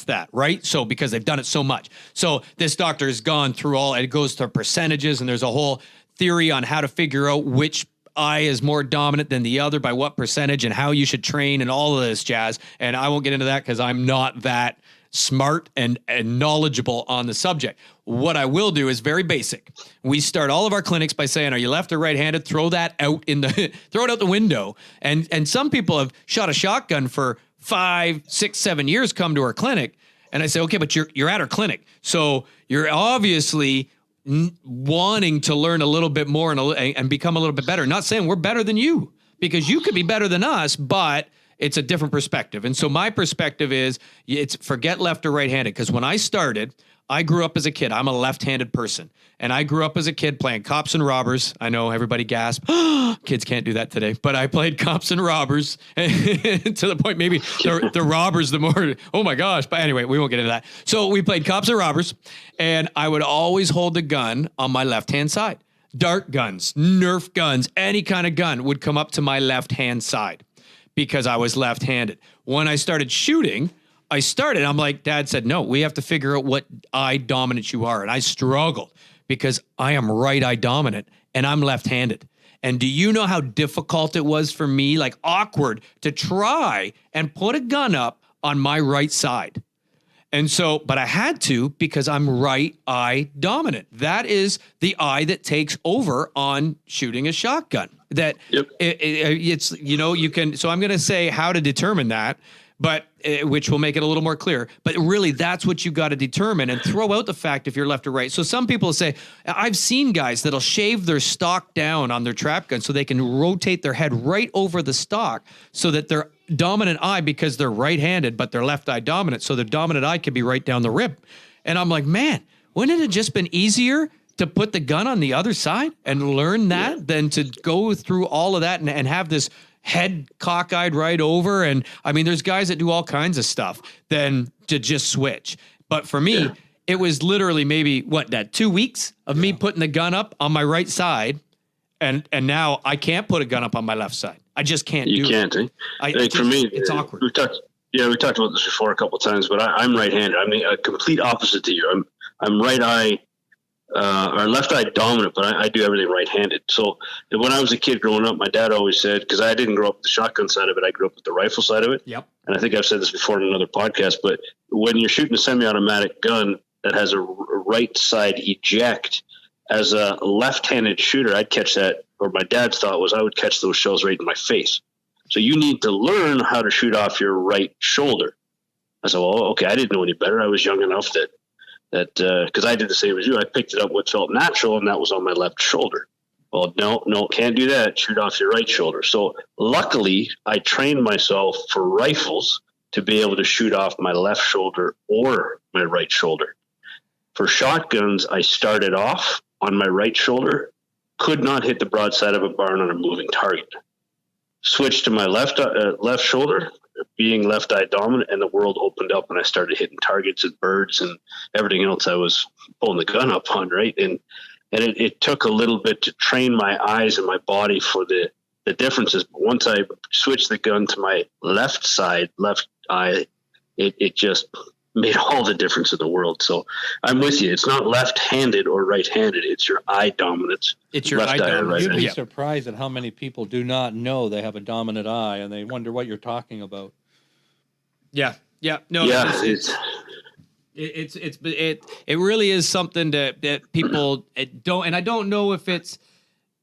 that, right? So because they've done it so much. So this doctor has gone through it goes to percentages, and there's a whole theory on how to figure out which eye is more dominant than the other by what percentage and how you should train and all of this jazz. And I won't get into that because I'm not that smart and knowledgeable on the subject. What I will do is very basic. We start all of our clinics by saying, are you left or right-handed? Throw that out throw it out the window. And some people have shot a shotgun for 5, 6, 7 years, come to our clinic. And I say, okay, but you're at our clinic. So you're obviously wanting to learn a little bit more and become a little bit better. Not saying we're better than you, because you could be better than us, but it's a different perspective. And so my perspective is it's forget left or right-handed. Because when I started, I grew up as a kid. I'm a left-handed person. And I grew up as a kid playing cops and robbers. I know everybody gasped. Kids can't do that today. But I played cops and robbers to the point maybe the robbers, the more, oh my gosh. But anyway, we won't get into that. So we played cops and robbers. And I would always hold the gun on my left-hand side. Dart guns, Nerf guns, any kind of gun would come up to my left-hand side because I was left-handed. When I started shooting, I'm like, Dad said, no, we have to figure out what eye dominant you are. And I struggled because I am right eye dominant and I'm left-handed. And do you know how difficult it was for me, like awkward, to try and put a gun up on my right side? And so, but I had to because I'm right eye dominant. That is the eye that takes over on shooting a shotgun. That it's, you know, you can, so I'm going to say how to determine that, but which will make it a little more clear. But really, that's what you got to determine and throw out the fact if you're left or right. So some people say, I've seen guys that'll shave their stock down on their trap gun so they can rotate their head right over the stock so that their dominant eye, because they're right-handed, but their left eye dominant, so their dominant eye could be right down the rib. And I'm like, man, wouldn't it have just been easier to put the gun on the other side and learn that than to go through all of that and have this head cockeyed right over? And I mean, there's guys that do all kinds of stuff than to just switch. But for me, it was literally maybe 2 weeks of me putting the gun up on my right side. And now I can't put a gun up on my left side. I just can't do it. You can't, eh? For me, it's awkward. We talked about this before a couple of times, but I'm right-handed. I'm a complete opposite to you. I'm right eye, or left eye dominant, but I do everything right-handed. So when I was a kid growing up, my dad always said, because I didn't grow up with the shotgun side of it, I grew up with the rifle side of it. Yep. And I think I've said this before in another podcast, but when you're shooting a semi-automatic gun that has a right side eject, as a left-handed shooter, I'd catch that, or my dad's thought was I would catch those shells right in my face. So you need to learn how to shoot off your right shoulder. I said, well, okay, I didn't know any better. I was young enough that because I did the same as you, I picked it up what felt natural, and that was on my left shoulder. Well, no, can't do that. Shoot off your right shoulder. So luckily, I trained myself for rifles to be able to shoot off my left shoulder or my right shoulder. For shotguns, I started off on my right shoulder, could not hit the broadside of a barn on a moving target. Switched to my left shoulder, being left eye dominant, and the world opened up and I started hitting targets and birds and everything else I was pulling the gun up on, right? And it took a little bit to train my eyes and my body for the differences. But once I switched the gun to my left side, left eye, it just made all the difference in the world. So I'm with you. It's not left-handed or right-handed. It's your eye dominance. It's your eye dominance. You'd be surprised at how many people do not know they have a dominant eye, and they wonder what you're talking about. Yeah. No. Yeah. It really is something that people don't, and I don't know if it's.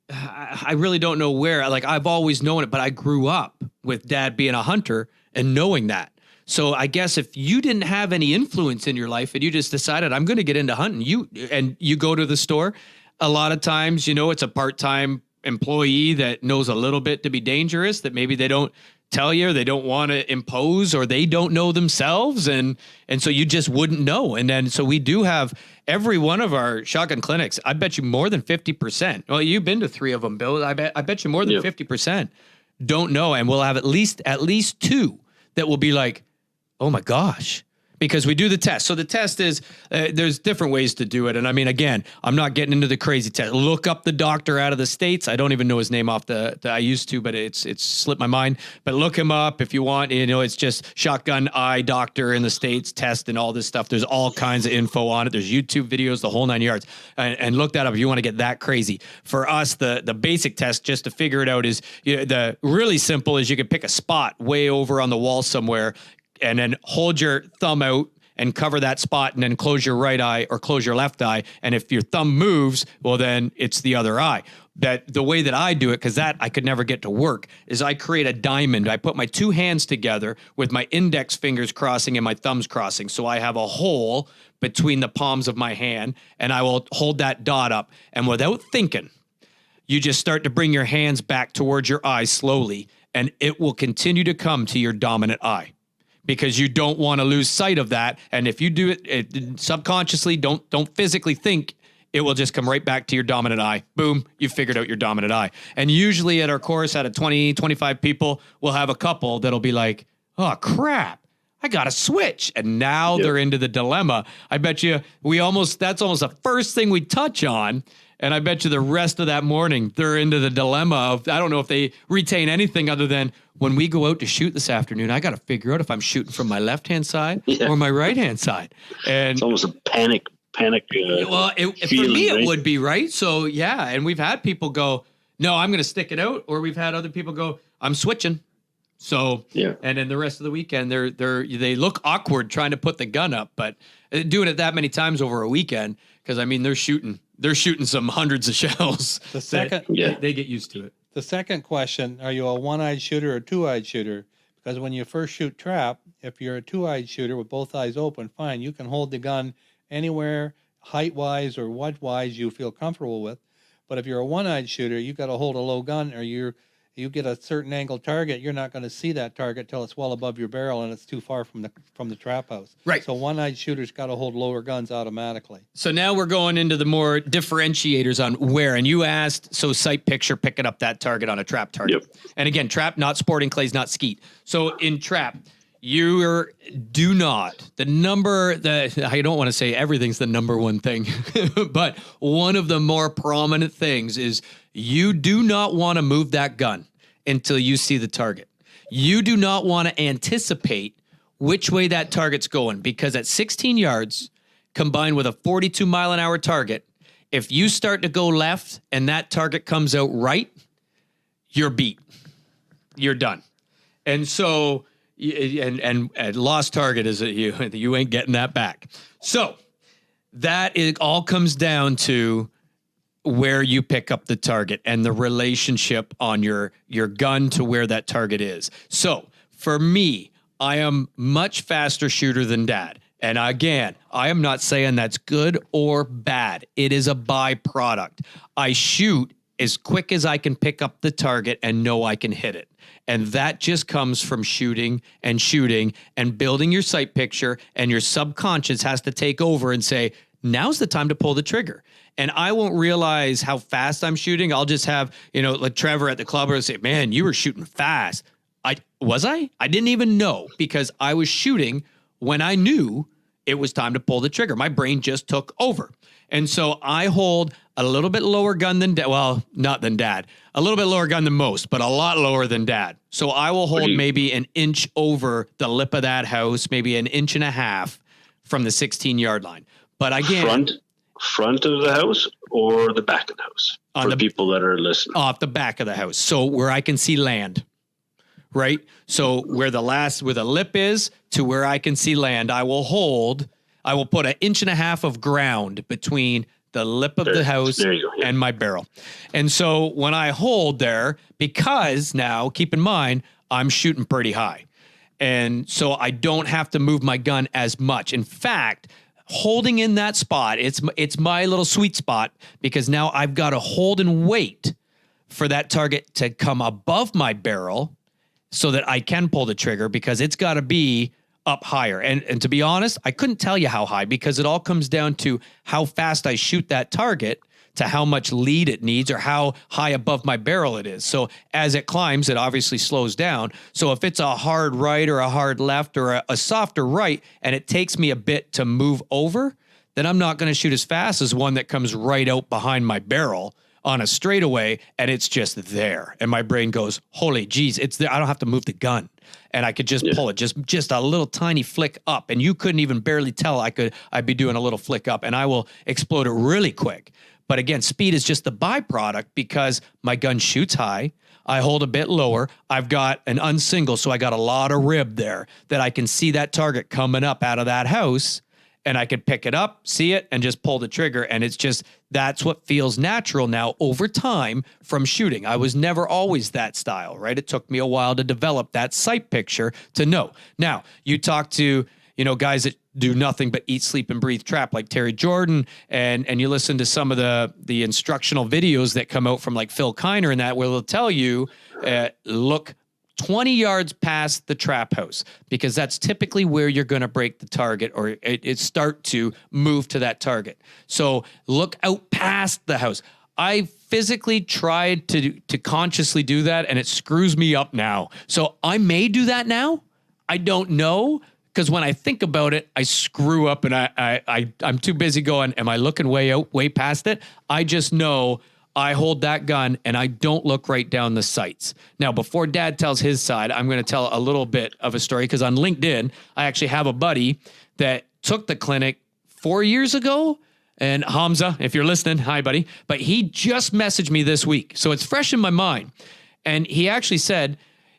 I really don't know where. Like, I've always known it, but I grew up with Dad being a hunter and knowing that. So I guess if you didn't have any influence in your life and you just decided I'm going to get into hunting, you go to the store, a lot of times, it's a part-time employee that knows a little bit to be dangerous, that maybe they don't tell you, or they don't want to impose, or they don't know themselves. And so you just wouldn't know. And then, so we do have every one of our shotgun clinics. I bet you more than 50%. Well, you've been to 3 of them, Bill. I bet you more than 50% don't know. And we'll have at least 2 that will be like, oh my gosh, because we do the test. So the test is, there's different ways to do it. And I mean, again, I'm not getting into the crazy test. Look up the doctor out of the States. I don't even know his name off I used to, but it's slipped my mind. But look him up if you want. It's just shotgun eye doctor in the States test and all this stuff. There's all kinds of info on it. There's YouTube videos, the whole 9 yards. And look that up if you want to get that crazy. For us, the basic test, just to figure it out, is the really simple is you can pick a spot way over on the wall somewhere, and then hold your thumb out and cover that spot and then close your right eye or close your left eye. And if your thumb moves, well, then it's the other eye. That the way that I do it, because that I could never get to work, is I create a diamond. I put my two hands together with my index fingers crossing and my thumbs crossing. So I have a hole between the palms of my hand, and I will hold that dot up. And without thinking, you just start to bring your hands back towards your eyes slowly, and it will continue to come to your dominant eye, because you don't want to lose sight of that. And if you do it subconsciously, don't physically think, it will just come right back to your dominant eye. Boom, you figured out your dominant eye. And usually at our course, out of 20, 25 people, we'll have a couple that'll be like, oh, crap, I got to switch. And now they're into the dilemma. I bet you that's almost the first thing we touch on. And I bet you the rest of that morning, they're into the dilemma of, I don't know if they retain anything other than, when we go out to shoot this afternoon, I got to figure out if I'm shooting from my left-hand side or my right-hand side. And it's almost a panic. For me, right? it would be, right? So, yeah. And we've had people go, no, I'm going to stick it out. Or we've had other people go, I'm switching. So, and then the rest of the weekend, they look awkward trying to put the gun up, but doing it that many times over a weekend, because I mean, they're shooting some hundreds of shells. The second, they get used to it. The second question, are you a one-eyed shooter or two-eyed shooter? Because when you first shoot trap, if you're a two-eyed shooter with both eyes open, fine, you can hold the gun anywhere, height-wise or what-wise you feel comfortable with. But if you're a one-eyed shooter, you got to hold a low gun, or you get a certain angle target, you're not going to see that target till it's well above your barrel and it's too far from the trap house. Right. So one-eyed shooters got to hold lower guns automatically. So now we're going into the more differentiators on where. And you asked, so sight picture, picking up that target on a trap target. Yep. And again, trap, not sporting clays, not skeet. So in trap, I don't want to say everything's the number one thing, but one of the more prominent things is you do not want to move that gun until you see the target. You do not want to anticipate which way that target's going, because at 16 yards combined with a 42 mile an hour target, if you start to go left and that target comes out right, you're beat. You're done. And so, and lost target is you ain't getting that back. So it all comes down to where you pick up the target and the relationship on your gun to where that target is. So for me, I am much faster shooter than Dad. And again, I am not saying that's good or bad. It is a byproduct. I shoot as quick as I can pick up the target and know I can hit it. And that just comes from shooting and building your sight picture, and your subconscious has to take over and say, now's the time to pull the trigger. And I won't realize how fast I'm shooting. I'll just have, like Trevor at the club will say, man, you were shooting fast. I didn't even know, because I was shooting when I knew it was time to pull the trigger. My brain just took over. And so I hold a little bit lower gun than not than Dad, a little bit lower gun than most, but a lot lower than Dad. So I will hold maybe an inch over the lip of that house, maybe an inch and a half from the 16-yard line. But again, front of the house or the back of the house for the people that are listening? Off the back of the house. So where I can see land, right? So where the lip is to where I can see land, I will put an inch and a half of ground between the lip of the house and my barrel. And so when I hold there, because now keep in mind, I'm shooting pretty high. And so I don't have to move my gun as much. In fact, holding in that spot, it's my little sweet spot, because now I've got to hold and wait for that target to come above my barrel so that I can pull the trigger, because it's got to be up higher. And to be honest, I couldn't tell you how high, because it all comes down to how fast I shoot that target to how much lead it needs or how high above my barrel it is. So as it climbs, it obviously slows down. So if it's a hard right or a hard left or a softer right, and it takes me a bit to move over, then I'm not going to shoot as fast as one that comes right out behind my barrel on a straightaway, and it's just there. And my brain goes, holy geez, it's there. I don't have to move the gun. And I could just pull it, just a little tiny flick up. And you couldn't even barely tell I'd be doing a little flick up, and I will explode it really quick. But again, speed is just the byproduct, because my gun shoots high. I hold a bit lower. I've got an unsingle, so I got a lot of rib there that I can see that target coming up out of that house, and I can pick it up, see it, and just pull the trigger. And it's just, that's what feels natural now over time from shooting. I was never always that style, right? It took me a while to develop that sight picture to know. Now, you talk to, guys that do nothing but eat, sleep, and breathe trap, like Terry Jordan, and you listen to some of the instructional videos that come out from like Phil Kiner and that, where they'll tell you, look 20 yards past the trap house, because that's typically where you're going to break the target, or it start to move to that target. So look out past the house. I physically tried to consciously do that, and it screws me up now. So I may do that now. I don't know, because when I think about it, I screw up, and I'm too busy going, am I looking way past it? I just know I hold that gun and I don't look right down the sights. Now, before Dad tells his side, I'm going to tell a little bit of a story, because on LinkedIn, I actually have a buddy that took the clinic 4 years ago. And Hamza, if you're listening, hi, buddy. But he just messaged me this week, so it's fresh in my mind. And he actually said,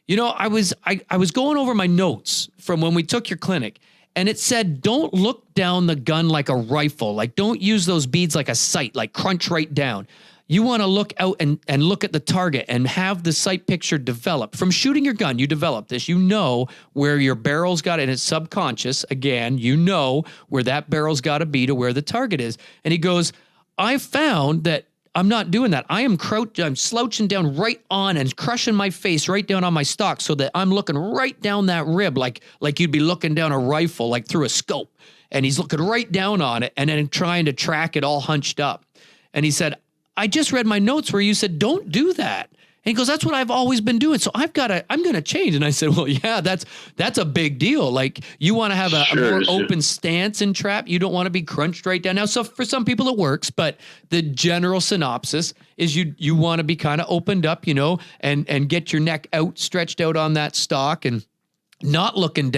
I was going over my notes from when we took your clinic, and it said, don't look down the gun like a rifle. Like, don't use those beads like a sight, like crunch right down. You want to look out and look at the target and have the sight picture develop. From shooting your gun, you develop this. You know where your barrel's got, and it's subconscious. Again, you know where that barrel's got to be to where the target is. And he goes, I found that I'm not doing that. I'm slouching down right on and crushing my face right down on my stock, so that I'm looking right down that rib like you'd be looking down a rifle, like through a scope. And he's looking right down on it and then trying to track it all hunched up. And he said, I just read my notes where you said, don't do that. And he goes, that's what I've always been doing. So I'm going to change. And I said, well, yeah, that's a big deal. Like, you want to have a more open stance in trap. You don't want to be crunched right down. Now, so for some people it works, but the general synopsis is you want to be kind of opened up, and get your neck out, stretched out on that stock, and not looking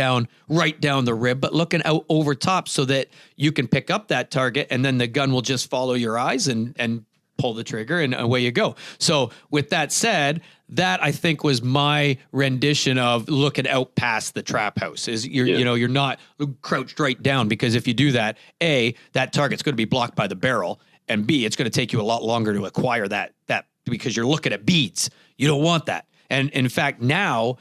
right down the rib, but looking out over top, so that you can pick up that target, and then the gun will just follow your eyes and pull the trigger, and away you go. So with that said, that I think was my rendition of looking out past the trap house. Is you're not crouched right down, because if you do that, A, that target's going to be blocked by the barrel, and B, it's going to take you a lot longer to acquire that because you're looking at beads. You don't want that. And in fact, now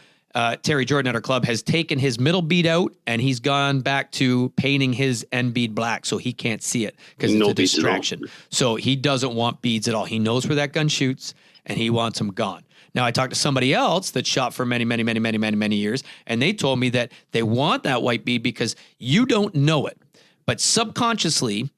Terry Jordan at our club has taken his middle bead out, and he's gone back to painting his end bead black, so he can't see it because it's a distraction. So he doesn't want beads at all. He knows where that gun shoots, and he wants them gone. Now, I talked to somebody else that shot for many, many, many, many, many, many years, and they told me that they want that white bead because you don't know it. But subconsciously,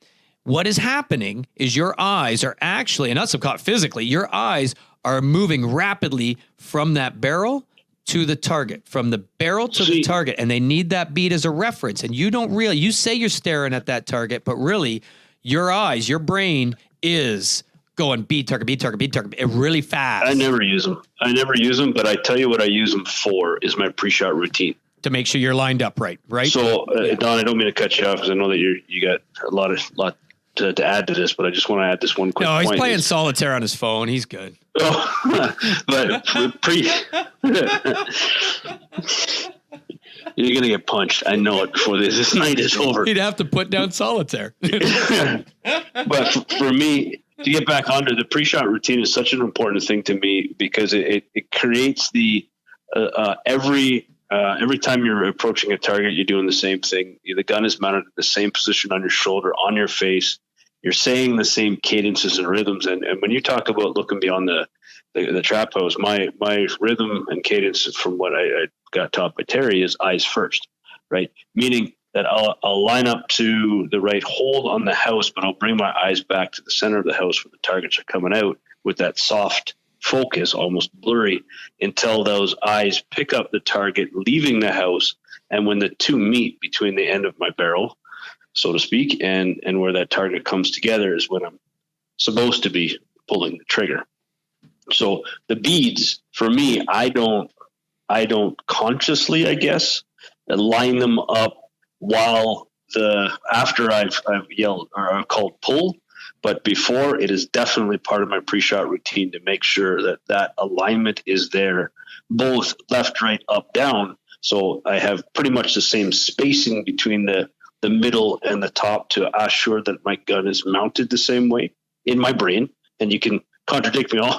what is happening is your eyes are actually, and not subconsciously, physically, your eyes are moving rapidly from that barrel to the target, from the barrel to the target, and they need that bead as a reference. And you don't really, you say you're staring at that target, but really your eyes, your brain is going bead, target, bead, target, bead, target, really fast. I never use them, but I tell you what I use them for is my pre-shot routine. To make sure you're lined up right? So, Don, I don't mean to cut you off, because I know that you got a lot to add to this, but I just want to add this one quick point. No, he's playing solitaire on his phone. He's good. Oh, but you're going to get punched. I know it before this night is over. He'd have to put down solitaire. But for me, to get back onto the pre-shot routine is such an important thing to me, because it creates the every time you're approaching a target, you're doing the same thing. The gun is mounted in the same position on your shoulder, on your face. You're saying the same cadences and rhythms. And when you talk about looking beyond the trap house, my rhythm and cadence from what I got taught by Terry is eyes first, right? Meaning that I'll line up to the right hold on the house, but I'll bring my eyes back to the center of the house where the targets are coming out with that soft focus, almost blurry, until those eyes pick up the target leaving the house. And when the two meet between the end of my barrel, so to speak, and where that target comes together is when I'm supposed to be pulling the trigger. So the beads, for me, I don't consciously, I guess, line them up while after I've yelled or I've called pull. But before, it is definitely part of my pre-shot routine to make sure that that alignment is there, both left, right, up, down. So I have pretty much the same spacing between the middle and the top to assure that my gun is mounted the same way in my brain. And you can contradict me all,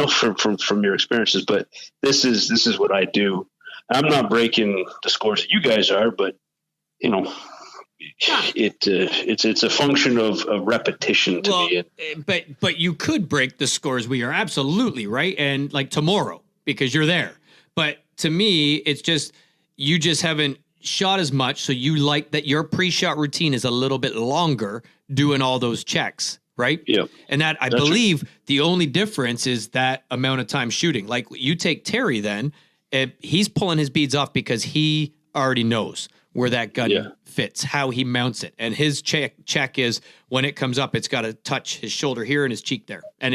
from your experiences, but this is what I do. I'm not breaking the scores that you guys are, but it's a function of repetition to me. But you could break the scores. We are absolutely right. And like tomorrow, because you're there. But to me, it's just, you just haven't shot as much. So you like that your pre-shot routine is a little bit longer doing all those checks. Right? Yeah. And that, I believe, right, the only difference is that amount of time shooting. Like you take Terry then, he's pulling his beads off because he already knows where that gun fits, how he mounts it. And his check is when it comes up, it's got to touch his shoulder here and his cheek there. And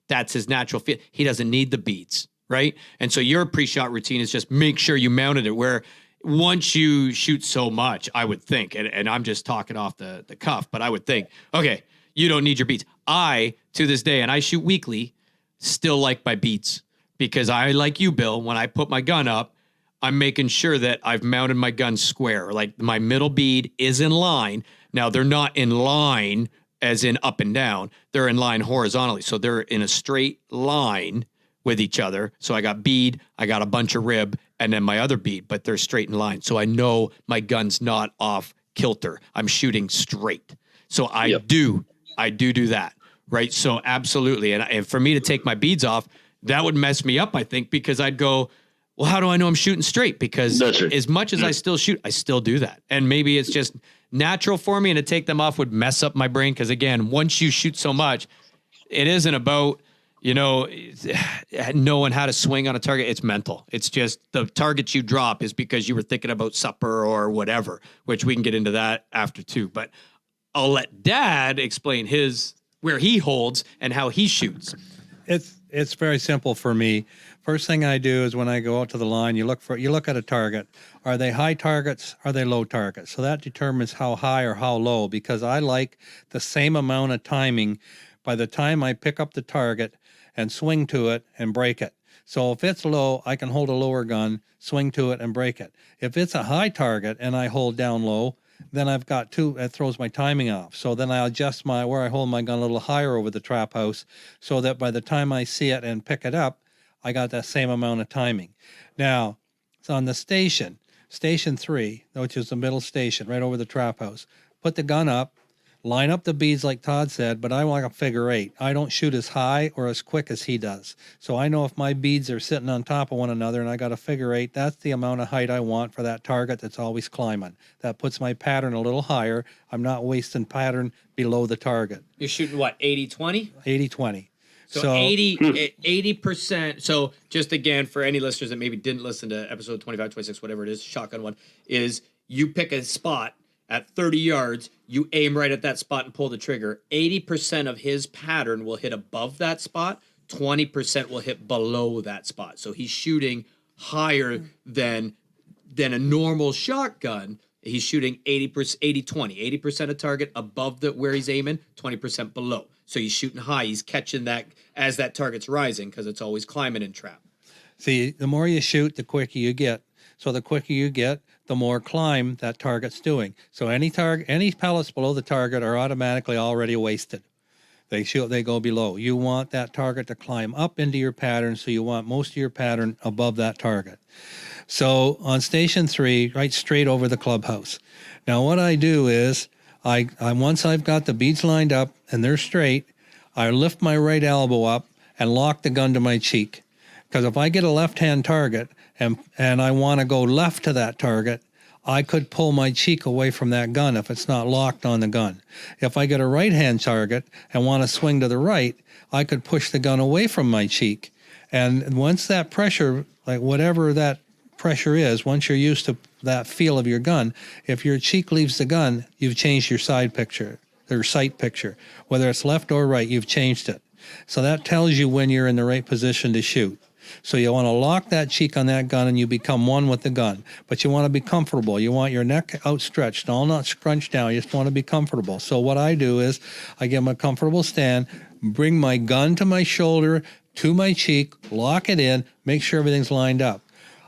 that's his natural fit. He doesn't need the beads, right? And so your pre-shot routine is just make sure you mounted it, where once you shoot so much, I would think, and I'm just talking off the cuff, but I would think, okay, you don't need your beads. I, to this day, and I shoot weekly, still like my beads, because I, like you, Bill, when I put my gun up, I'm making sure that I've mounted my gun square. Like my middle bead is in line. Now, they're not in line as in up and down. They're in line horizontally. So they're in a straight line with each other. So I got bead, I got a bunch of rib, and then my other bead, but they're straight in line. So I know my gun's not off kilter. I'm shooting straight. So I do that, right? So absolutely. And for me to take my beads off, that would mess me up, I think, because I'd go, well, how do I know I'm shooting straight? Because as much as I still shoot, I still do that. And maybe it's just natural for me, and to take them off would mess up my brain. Because again, once you shoot so much, it isn't about, knowing how to swing on a target. It's mental. It's just the targets you drop is because you were thinking about supper or whatever, which we can get into that after too. But I'll let Dad explain where he holds and how he shoots. It's very simple for me. First thing I do is when I go out to the line, you look at a target. Are they high targets? Are they low targets? So that determines how high or how low, because I like the same amount of timing by the time I pick up the target and swing to it and break it. So if it's low, I can hold a lower gun, swing to it and break it. If it's a high target and I hold down low, then I've got it throws my timing off. So then I adjust where I hold my gun a little higher over the trap house, so that by the time I see it and pick it up, I got that same amount of timing. Now, it's on the station 3, which is the middle station right over the trap house. Put the gun up, line up the beads like Todd said, but I want a figure 8. I don't shoot as high or as quick as he does. So I know if my beads are sitting on top of one another and I got a figure 8, that's the amount of height I want for that target that's always climbing. That puts my pattern a little higher. I'm not wasting pattern below the target. You're shooting what, 80-20? 80-20. So 80%. So just again, for any listeners that maybe didn't listen to episode 25, 26, whatever it is, shotgun one, is you pick a spot at 30 yards, you aim right at that spot and pull the trigger. 80% of his pattern will hit above that spot. 20% will hit below that spot. So he's shooting higher than a normal shotgun. He's shooting 80-20, 80% of target above where he's aiming, 20% below. So he's shooting high. He's catching that as that target's rising, because it's always climbing in trap. See, the more you shoot, the quicker you get. So the quicker you get, the more climb that target's doing. So any pellets below the target are automatically already wasted. They go below. You want that target to climb up into your pattern, so you want most of your pattern above that target. So on station 3, right straight over the clubhouse. Now what I do is, I once I've got the beads lined up and they're straight, I lift my right elbow up and lock the gun to my cheek. Because if I get a left-hand target and I want to go left to that target, I could pull my cheek away from that gun if it's not locked on the gun. If I get a right-hand target and want to swing to the right, I could push the gun away from my cheek. And once that pressure, like whatever that pressure is, once you're used to that feel of your gun, if your cheek leaves the gun, you've changed your side picture, or sight picture. Whether it's left or right, you've changed it. So that tells you when you're in the right position to shoot. So you want to lock that cheek on that gun and you become one with the gun. But you want to be comfortable. You want your neck outstretched, all not scrunched down. You just want to be comfortable. So what I do is I get my comfortable stand, bring my gun to my shoulder, to my cheek, lock it in, make sure everything's lined up.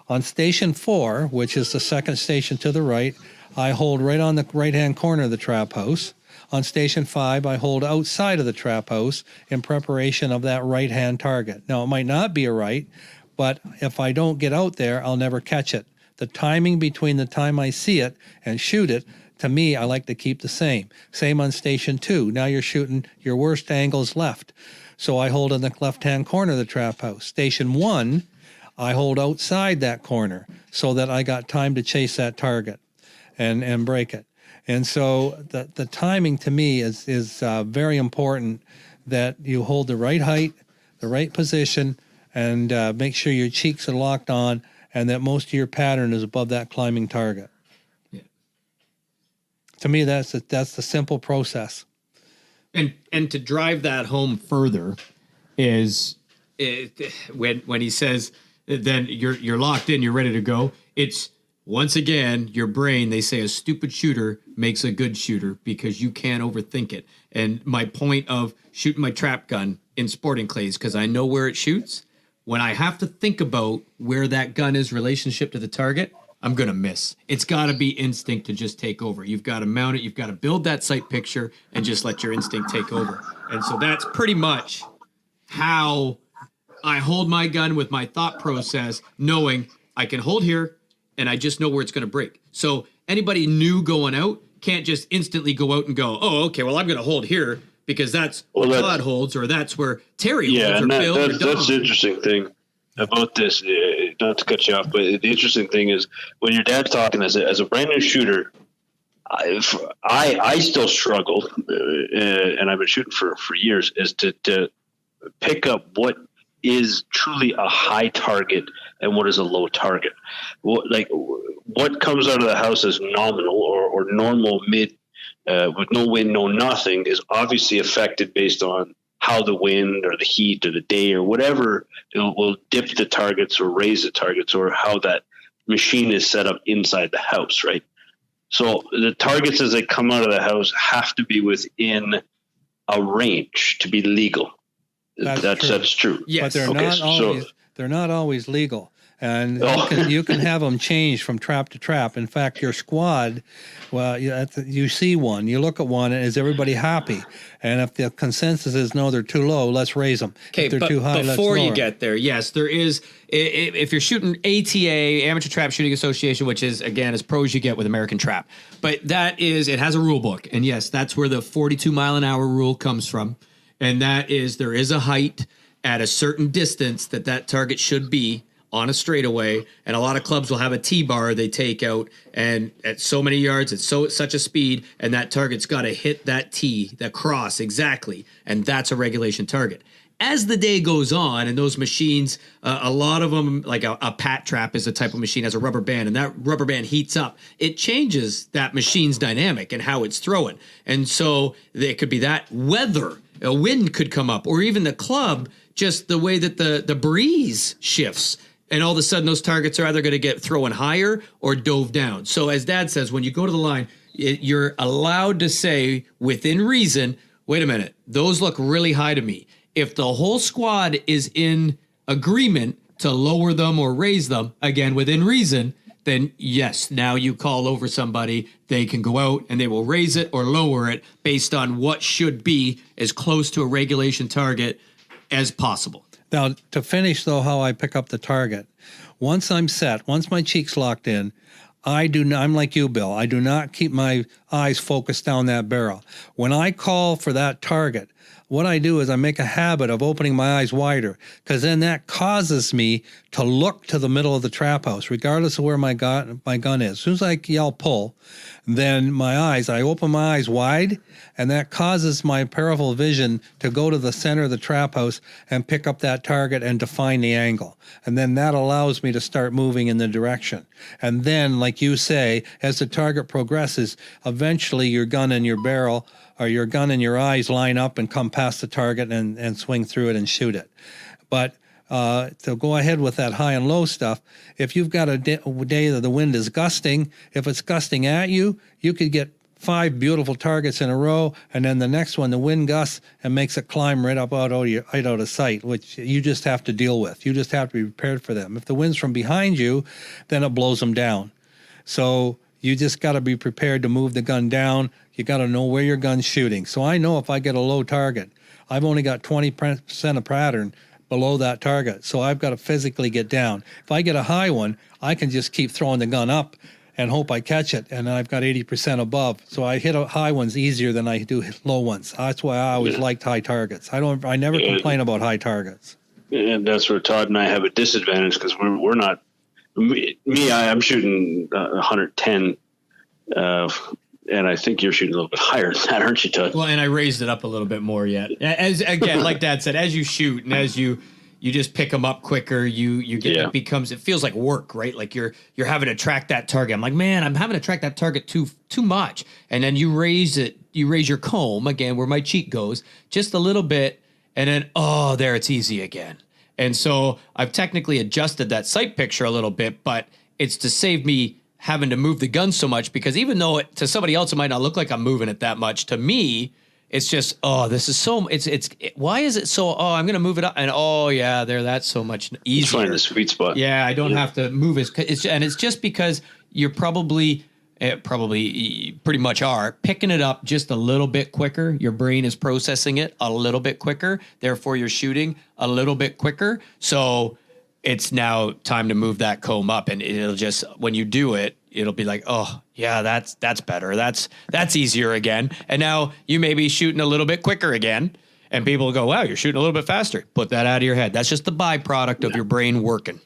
On station 4, which is the second station to the right, I hold right on the right-hand corner of the trap house. On station 5, I hold outside of the trap house in preparation of that right-hand target. Now, it might not be a right, but if I don't get out there, I'll never catch it. The timing between the time I see it and shoot it, to me, I like to keep the same. Same on station 2. Now you're shooting your worst angles left. So I hold in the left-hand corner of the trap house. Station 1, I hold outside that corner so that I got time to chase that target and break it. And so the timing to me is very important, that you hold the right height, the right position, and make sure your cheeks are locked on, and that most of your pattern is above that climbing target. Yeah. To me, that's the simple process. And to drive that home further is when he says, then you're locked in, you're ready to go. It's, once again, your brain, they say a stupid shooter makes a good shooter because you can't overthink it. And my point of shooting my trap gun in sporting clays, because I know where it shoots, when I have to think about where that gun is relationship to the target, I'm going to miss. It's got to be instinct to just take over. You've got to mount it. You've got to build that sight picture and just let your instinct take over. And so that's pretty much how I hold my gun with my thought process, knowing I can hold here and I just know where it's going to break. So anybody new going out can't just instantly go out and go, oh, okay, well, I'm going to hold here because that's where Todd holds, or that's where Terry holds, or Bill or Dom. That's the interesting thing about this. Not to cut you off, but the interesting thing is when your dad's talking as a brand new shooter, I still struggle, and I've been shooting for years, is to pick up what is truly a high target and what is a low target. What comes out of the house as nominal or normal mid, with no wind, no nothing, is obviously affected based on how the wind or the heat or the day or whatever will dip the targets or raise the targets, or how that machine is set up inside the house, right? So the targets as they come out of the house have to be within a range to be legal. That's true. Yes. But they're not always legal. And you can have them change from trap to trap. In fact, your squad, well, you see one, you look at one, and is everybody happy? And if the consensus is no, they're too low, let's raise them. Okay, if they're too high, let's lower. Before you get there, yes, there is. If you're shooting ATA, Amateur Trap Shooting Association, which is, again, as pro as you get with American Trap, but it has a rule book, and yes, that's where the 42 mile an hour rule comes from, and that is there is a height at a certain distance that target should be on a straightaway, and a lot of clubs will have a T-bar they take out, and at so many yards, it's such a speed, and that target's got to hit that T, that cross exactly, and that's a regulation target. As the day goes on, and those machines, a lot of them, like a Pat Trap is a type of machine, has a rubber band, and that rubber band heats up. It changes that machine's dynamic and how it's throwing. And so there could be that weather, a wind could come up, or even the club, just the way that the breeze shifts. And all of a sudden, those targets are either going to get thrown higher or dove down. So as Dad says, when you go to the line, you're allowed to say, within reason, wait a minute, those look really high to me. If the whole squad is in agreement to lower them or raise them, again, within reason, then yes, now you call over somebody, they can go out and they will raise it or lower it based on what should be as close to a regulation target as possible. Now, to finish, though, how I pick up the target, once I'm set, once my cheek's locked in, I'm like you, Bill. I do not keep my eyes focused down that barrel. When I call for that target, what I do is I make a habit of opening my eyes wider, because then that causes me to look to the middle of the trap house, regardless of where my gun is. As soon as I yell pull, then I open my eyes wide, and that causes my peripheral vision to go to the center of the trap house and pick up that target and define the angle. And then that allows me to start moving in the direction. And then, like you say, as the target progresses, eventually your gun and your barrel, or your gun and your eyes line up and come past the target and swing through it and shoot it. But to go ahead with that high and low stuff. If you've got a day that the wind is gusting, if it's gusting at you, you could get 5 beautiful targets in a row, and then the next one, the wind gusts and makes it climb right up out of sight, which you just have to deal with. You just have to be prepared for them. If the wind's from behind you, then it blows them down. So you just got to be prepared to move the gun down. You got to know where your gun's shooting. So I know if I get a low target, I've only got 20% of pattern below that target. So I've got to physically get down. If I get a high one, I can just keep throwing the gun up and hope I catch it, and I've got 80% above. So I hit high ones easier than I do low ones. That's why I always liked high targets. I never complain about high targets. And that's where Todd and I have a disadvantage, because we're not. I'm shooting 110, and I think you're shooting a little bit higher than that, aren't you, Todd? Well, and I raised it up a little bit more yet. As again, like Dad said, as you shoot and as you just pick them up quicker, you get it feels like work, right? Like you're having to track that target. I'm like, man, I'm having to track that target too much. And then you raise your comb again, where my cheek goes, just a little bit, and then there it's easy again. And so I've technically adjusted that sight picture a little bit, but it's to save me having to move the gun so much, because even though to somebody else it might not look like I'm moving it that much, to me it's just, this is so, why is it so, I'm going to move it up, and that's so much easier. Find the sweet spot. Yeah, I don't have to move it's just because you're probably pretty much are picking it up just a little bit quicker. Your brain is processing it a little bit quicker. Therefore, you're shooting a little bit quicker. So it's now time to move that comb up, and it'll just, when you do it, it'll be like, that's better. That's easier again. And now you may be shooting a little bit quicker again, and people will go, wow, you're shooting a little bit faster. Put that out of your head. That's just the byproduct of your brain working,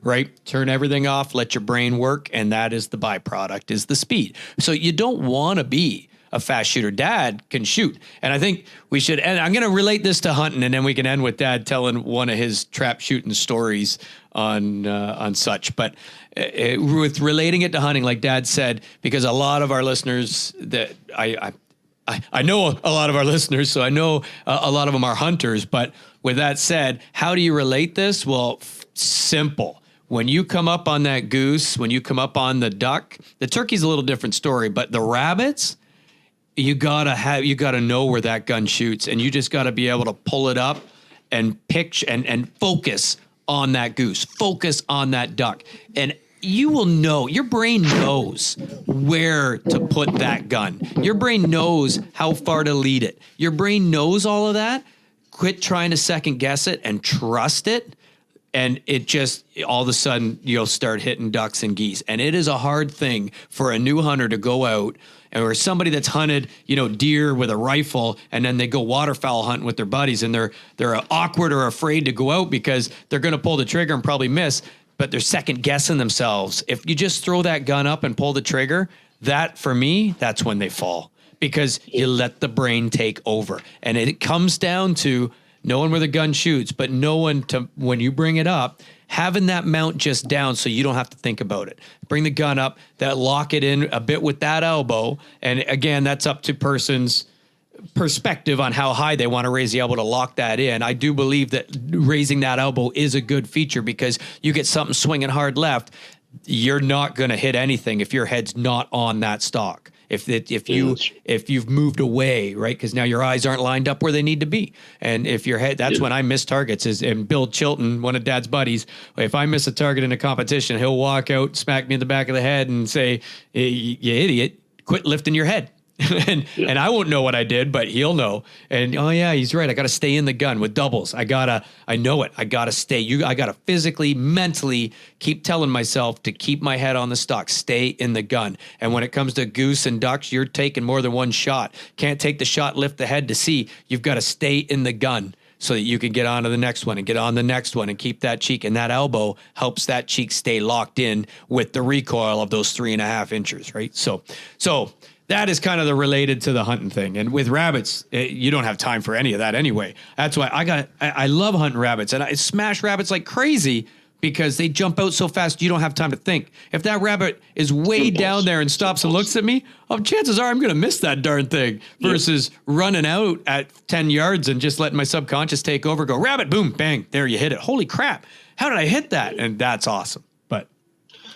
right? Turn everything off, let your brain work, and that is the byproduct, is the speed. So you don't want to be a fast shooter. Dad can shoot. And I think we should, and I'm going to relate this to hunting, and then we can end with Dad telling one of his trap shooting stories on such. But with relating it to hunting, like Dad said, because a lot of our listeners that I know a lot of our listeners, so I know a lot of them are hunters. But with that said, how do you relate this? Well, simple. When you come up on that goose, when you come up on the duck, the turkey's a little different story, but the rabbits, you gotta know where that gun shoots, and you just gotta be able to pull it up and pitch and focus on that goose, focus on that duck. And you will know, your brain knows where to put that gun. Your brain knows how far to lead it. Your brain knows all of that. Quit trying to second guess it and trust it. And it just, all of a sudden, you'll start hitting ducks and geese. And it is a hard thing for a new hunter to go out, or somebody that's hunted, deer with a rifle, and then they go waterfowl hunting with their buddies, and they're awkward or afraid to go out because they're going to pull the trigger and probably miss, but they're second guessing themselves. If you just throw that gun up and pull the trigger, that, for me, that's when they fall, because you let the brain take over. And it comes down to knowing where the gun shoots, but knowing to, when you bring it up, having that mount just down so you don't have to think about it. Bring the gun up, lock it in a bit with that elbow. And again, that's up to person's perspective on how high they want to raise the elbow to lock that in. I do believe that raising that elbow is a good feature, because you get something swinging hard left, you're not going to hit anything if your head's not on that stock. If you've moved away, right? Because now your eyes aren't lined up where they need to be. And if your head, that's when I miss targets. And Bill Chilton, one of Dad's buddies, if I miss a target in a competition, he'll walk out, smack me in the back of the head, and say, "You idiot, quit lifting your head." and I won't know what I did, but he'll know. And he's right. I got to stay in the gun with doubles. I know it. I got to stay. I got to physically, mentally keep telling myself to keep my head on the stock, stay in the gun. And when it comes to goose and ducks, you're taking more than one shot. Can't take the shot, lift the head to see. You've got to stay in the gun so that you can get on to the next one and get on the next one and keep that cheek. And that elbow helps that cheek stay locked in with the recoil of those 3.5 inches, right? So that is kind of the related to the hunting thing. And with rabbits, you don't have time for any of that anyway. That's why I love hunting rabbits, and I smash rabbits like crazy, because they jump out so fast you don't have time to think. If that rabbit is way down there and stops and looks at me, chances are I'm going to miss that darn thing versus running out at 10 yards and just letting my subconscious take over, go rabbit, boom, bang, there you hit it. Holy crap. How did I hit that? And that's awesome.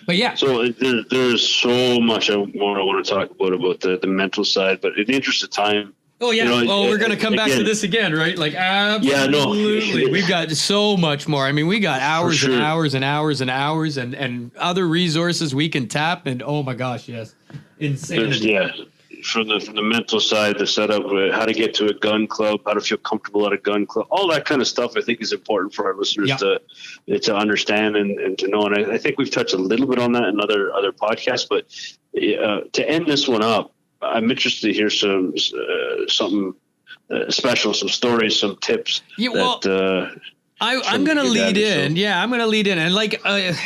But yeah. So there's so much I want to talk about the mental side, but in the interest of time. Oh yeah. We're going to come back to this again, right? Like absolutely. Yeah, no. We've got so much more. I mean, we got hours and hours and hours and hours and other resources we can tap. And oh my gosh, yes, insanity. Yeah. From the mental side, the setup, how to get to a gun club, how to feel comfortable at a gun club, all that kind of stuff I think is important for our listeners to understand and to know. And I think we've touched a little bit on that in other podcasts, but to end this one up, I'm interested to hear something special, some stories, some tips. Yeah, well, I'm going to lead in. Yeah, I'm going to lead in. And like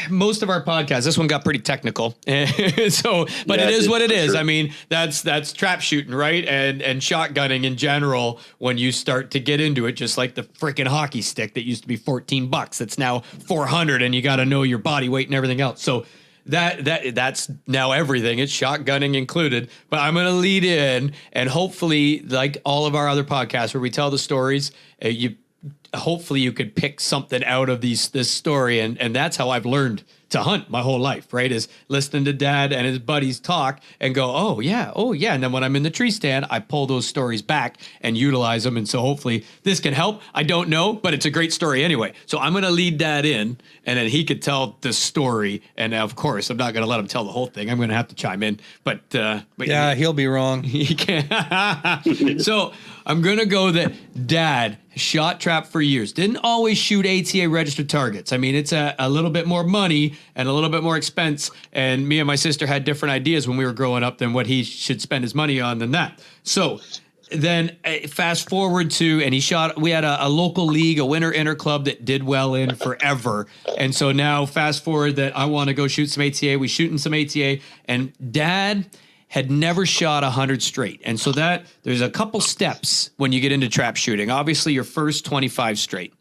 most of our podcasts, this one got pretty technical. But it is what it is. Sure. I mean, that's trap shooting, right? And shotgunning in general, when you start to get into it, just like the freaking hockey stick that used to be $14, it's now $400 and you got to know your body weight and everything else. So that's now everything. It's shotgunning included. But I'm going to lead in, and hopefully, like all of our other podcasts where we tell the stories, hopefully you could pick something out of this story. And that's how I've learned to hunt my whole life, right? Is listening to Dad and his buddies talk and go, oh yeah. And then when I'm in the tree stand, I pull those stories back and utilize them. And so hopefully this can help. I don't know, but it's a great story anyway. So I'm going to lead Dad in, and then he could tell the story. And of course, I'm not going to let him tell the whole thing. I'm going to have to chime in, but yeah, he'll be wrong. He can't. So I'm going to go that Dad shot trap for years. Didn't always shoot ATA registered targets. I mean, it's a little bit more money and a little bit more expense. And me and my sister had different ideas when we were growing up than what he should spend his money on than that. So then fast forward to, and we had a local league, a winter inter club that did well in forever. And so now fast forward that I want to go shoot some ATA. We shooting some ATA, and Dad had never shot 100 straight. And so that there's a couple steps when you get into trap shooting. Obviously, your first 25 straight,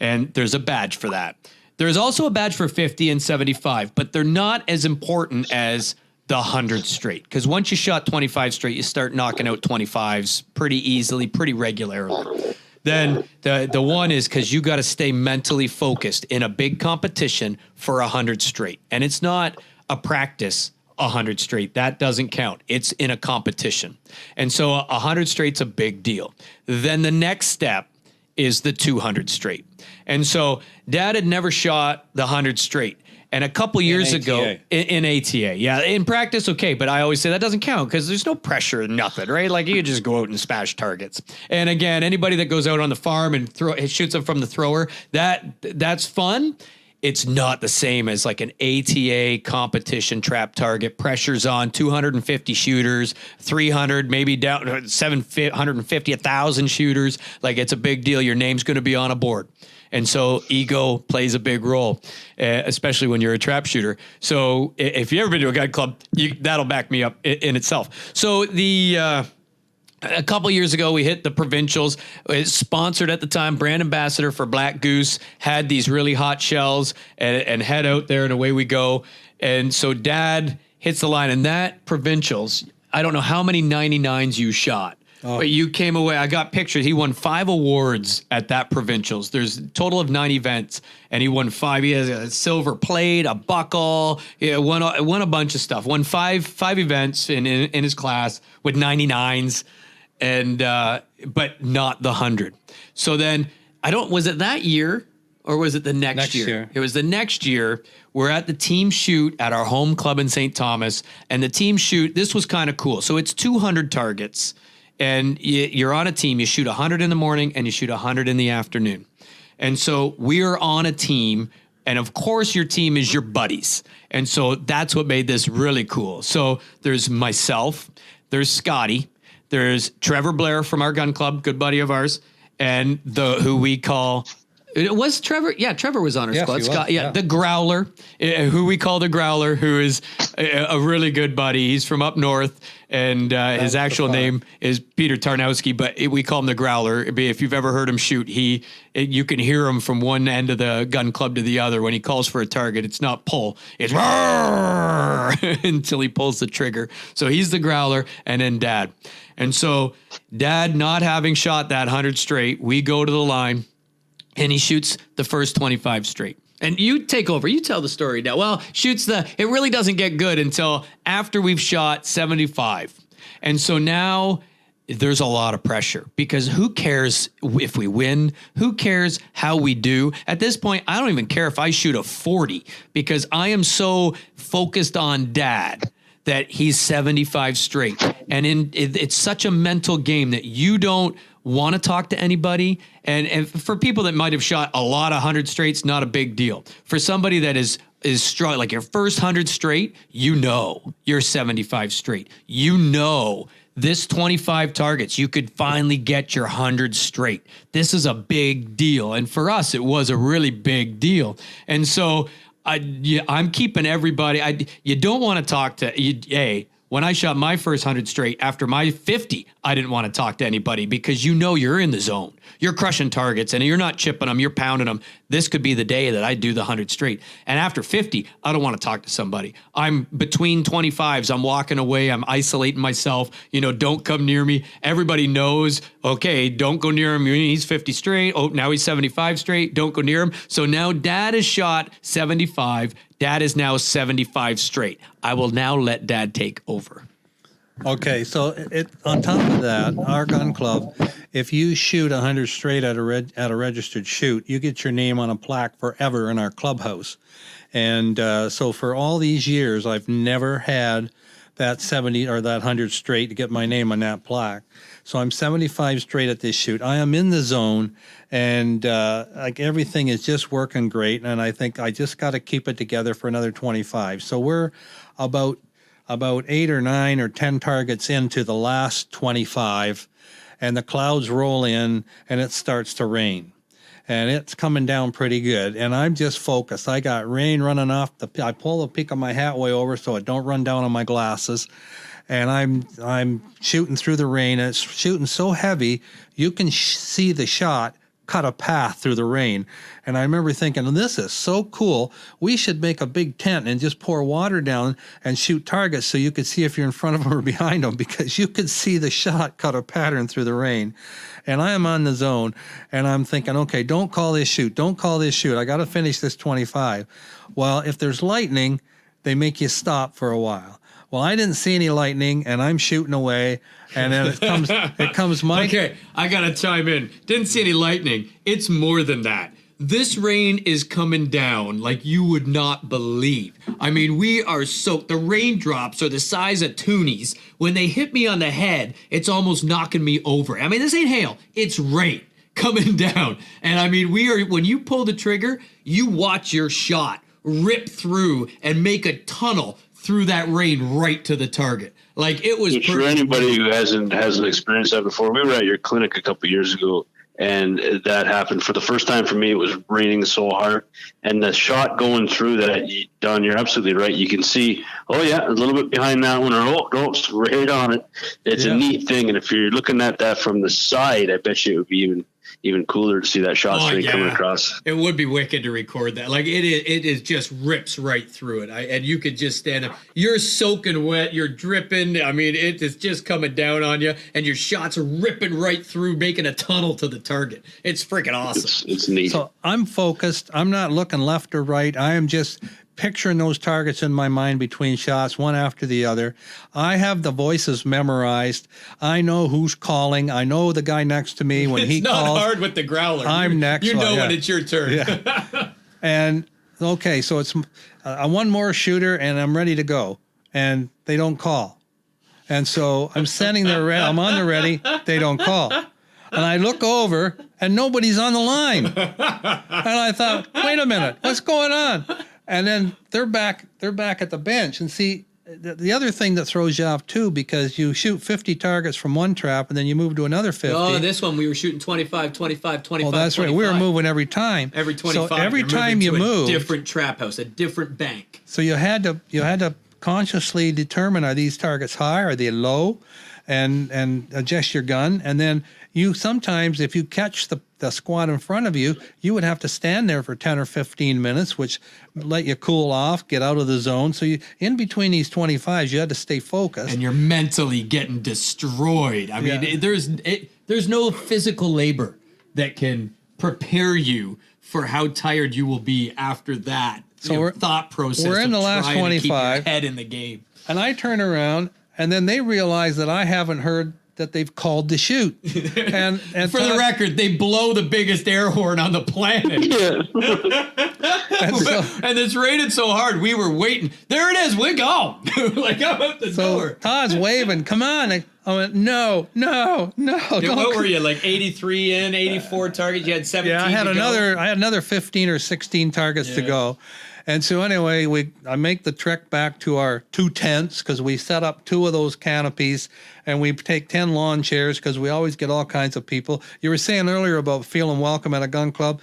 and there's a badge for that. There's also a badge for 50 and 75, but they're not as important as the 100 straight. Because once you shot 25 straight, you start knocking out 25s pretty easily, pretty regularly. Then the one is because you got to stay mentally focused in a big competition for 100 straight. And it's not a practice 100 straight. That doesn't count. It's in a competition. And so 100 straight's a big deal. Then the next step is the 200 straight. And so Dad had never shot the 100 straight. And a couple years ago in ATA, yeah, in practice, okay. But I always say that doesn't count because there's no pressure, nothing, right? Like you could just go out and smash targets. And again, anybody that goes out on the farm and shoots them from the thrower, that's fun. It's not the same as like an ATA competition trap target. Pressure's on 250 shooters, 300, maybe down 750, 1,000 shooters. Like it's a big deal. Your name's going to be on a board. And so ego plays a big role, especially when you're a trap shooter. So if you've ever been to a gun club, that'll back me up in itself. So a couple years ago, we hit the provincials. It's sponsored at the time. Brand ambassador for Black Goose had these really hot shells and head out there, and away we go. And so Dad hits the line, and that provincials, I don't know how many 99s you shot. Oh. But you came away. I got pictures. He won 5 awards at that provincials. There's a total of 9 events, and he won 5. He has a silver plate, a buckle. He won a bunch of stuff. Won five events in his class with 99s. And but not the 100. So then was it that year or was it the next year? It was the next year. We're at the team shoot at our home club in St. Thomas, and the team shoot, this was kind of cool. So it's 200 targets, and you're on a team. You shoot 100 in the morning and you shoot 100 in the afternoon. And so we're on a team, and of course your team is your buddies. And so that's what made this really cool. So there's myself, there's Scotty, there's Trevor Blair from our gun club, good buddy of ours, and who we call It was Trevor. Yeah, Trevor was on our Yes, squad. he was, Scott, yeah. the Growler, who we call the Growler, who is a really good buddy. He's from up north, and his actual name is Peter Tarnowski, but we call him the Growler. If you've ever heard him shoot, you can hear him from one end of the gun club to the other. When he calls for a target, it's not pull, it's roar until he pulls the trigger. So he's the Growler, and then Dad. And so Dad, not having shot that 100 straight, we go to the line. And he shoots the first 25 straight. And you take over. You tell the story now. Well, it really doesn't get good until after we've shot 75. And so now there's a lot of pressure because who cares if we win? Who cares how we do? At this point, I don't even care if I shoot a 40 because I am so focused on Dad that he's 75 straight. And it's such a mental game that you don't want to talk to anybody. And for people that might have shot a lot of 100 straights, not a big deal. For somebody that is strong, like your first 100 straight, you're 75 straight. This 25 targets, you could finally get your 100 straight. This is a big deal. And for us, it was a really big deal. And so I'm keeping everybody. You don't want to talk to, when I shot my first 100 straight after my 50, I didn't want to talk to anybody because you're in the zone. You're crushing targets and you're not chipping them. You're pounding them. This could be the day that I do the 100 straight. And after 50, I don't want to talk to somebody. I'm between 25s. I'm walking away. I'm isolating myself. Don't come near me. Everybody knows, okay, don't go near him. He's 50 straight. Oh, now he's 75 straight. Don't go near him. So now Dad has shot 75. Dad is now 75 straight. I will now let Dad take over. Okay, so on top of that, our gun club, if you shoot 100 straight at a registered shoot, you get your name on a plaque forever in our clubhouse. And so for all these years, I've never had that 70 or that 100 straight to get my name on that plaque. So I'm 75 straight at this shoot. I am in the zone, and everything is just working great. And I think I just got to keep it together for another 25. So we're about 8 or 9 or 10 targets into the last 25, and the clouds roll in, and it starts to rain. And it's coming down pretty good. And I'm just focused. I got rain running off. I pull the peak of my hat way over so it don't run down on my glasses. And I'm shooting through the rain. And it's shooting so heavy, you can see the shot cut a path through the rain. And I remember thinking, this is so cool. We should make a big tent and just pour water down and shoot targets so you could see if you're in front of them or behind them, because you could see the shot cut a pattern through the rain. And I am on the zone, and I'm thinking, okay, don't call this shoot. Don't call this shoot. I got to finish this 25. Well, if there's lightning, they make you stop for a while. Well, I didn't see any lightning, and I'm shooting away, and then it comes Mike. Okay, I got to chime in. Didn't see any lightning. It's more than that. This rain is coming down like you would not believe. I mean, we are soaked. The raindrops are the size of toonies. When they hit me on the head, it's almost knocking me over. I mean, this ain't hail. It's rain coming down. And I mean, when you pull the trigger, you watch your shot rip through and make a tunnel through that rain right to the target. Like, it was for anybody who hasn't experienced that before. We were at your clinic a couple of years ago, and that happened for the first time for me. It was raining so hard, and the shot going through that, Don, you're absolutely right. You can see, oh yeah, a little bit behind that one, or no, it's right on it. It's a neat thing, and if you're looking at that from the side, I bet you it would be even cooler to see that shot straight coming across. It would be wicked to record that. Like, it is just rips right through it. And you could just stand up. You're soaking wet. You're dripping. I mean, it is just coming down on you, and your shots are ripping right through, making a tunnel to the target. It's freaking awesome. It's neat. So I'm focused. I'm not looking left or right. I am just picturing those targets in my mind between shots, one after the other. I have the voices memorized. I know who's calling. I know the guy next to me when he calls. It's not hard with the Growler. I'm next. You know when it's your turn. Yeah. And okay, so it's one more shooter, and I'm ready to go, and they don't call. And so I'm standing there. I'm on the ready. They don't call. And I look over, and nobody's on the line. And I thought, wait a minute, what's going on? And then they're back at the bench, and see, the other thing that throws you off too, because you shoot 50 targets from one trap and then you move to another 50. Oh, this one we were shooting 25, 25, 25. Oh, that's 25. right. We were moving every time. Every 25. So every time you moved, moved, a different trap house, a different bank. So you had to consciously determine, are these targets high, are they low, and adjust your gun. And then you sometimes, if you catch the squad in front of you, you would have to stand there for 10 or 15 minutes, which let you cool off, get out of the zone. So you, in between these 25s, you had to stay focused. And you're mentally getting destroyed. I mean, there's no physical labor that can prepare you for how tired you will be after that. So thought process. We're in the last 25. To keep your head in the game. And I turn around, and then they realize that I haven't heard that they've called to shoot. And for the record, they blow the biggest air horn on the planet. And it's rated so hard, we were waiting. There it is, we go. Like, I'm out the door. Todd's waving, come on. I went, no. What were you, like 83 in, 84 targets? You had 17 I had another 15 or 16 targets to go. And so anyway, I make the trek back to our 2 tents, because we set up 2 of those canopies, and we take 10 lawn chairs because we always get all kinds of people. You were saying earlier about feeling welcome at a gun club.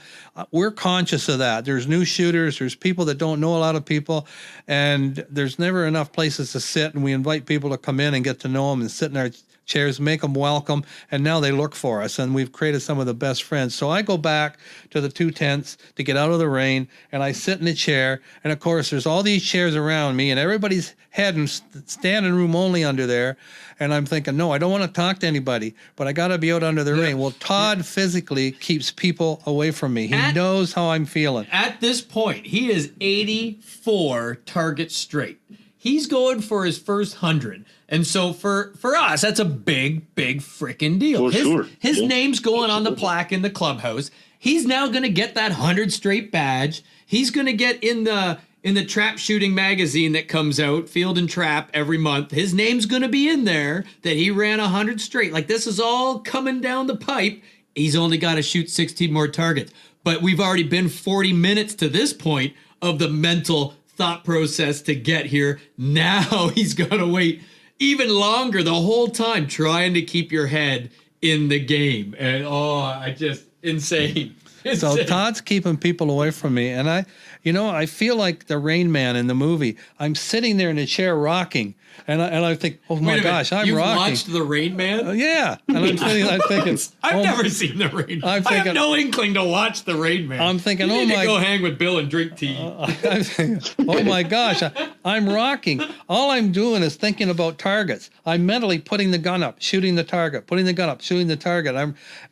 We're conscious of that. There's new shooters. There's people that don't know a lot of people, and there's never enough places to sit. And we invite people to come in and get to know them and sit in our chairs, make them welcome, and now they look for us, and we've created some of the best friends. So I go back to the 2 tents to get out of the rain, and I sit in a chair, and of course there's all these chairs around me, and everybody's heading standing room only under there, and I'm thinking, no, I don't want to talk to anybody, but I got to be out under the rain. Well, Todd physically keeps people away from me. He knows how I'm feeling. At this point, he is 84 targets straight. He's going for his first 100. And so for us, that's a big freaking deal. His name's going on the plaque in the clubhouse. He's now going to get that 100 straight badge. He's going to get in the trap shooting magazine that comes out, Field and Trap, every month. His name's going to be in there that he ran 100 straight. Like, this is all coming down the pipe. He's only got to shoot 16 more targets. But we've already been 40 minutes to this point of the mental thought process to get here. Now he's got to wait even longer the whole time trying to keep your head in the game. And insane. So Todd's keeping people away from me, and I feel like the Rain Man in the movie. I'm sitting there in a chair rocking, and I think, oh my gosh, I'm You've rocking. Watched the Rain Man? Yeah, and I'm thinking, I've never seen the Rain Man. I have no inkling to watch the Rain Man. I'm thinking, you need to go hang with Bill and drink tea. I'm thinking, oh my gosh, I'm rocking. All I'm doing is thinking about targets. I'm mentally putting the gun up, shooting the target, putting the gun up, shooting the target.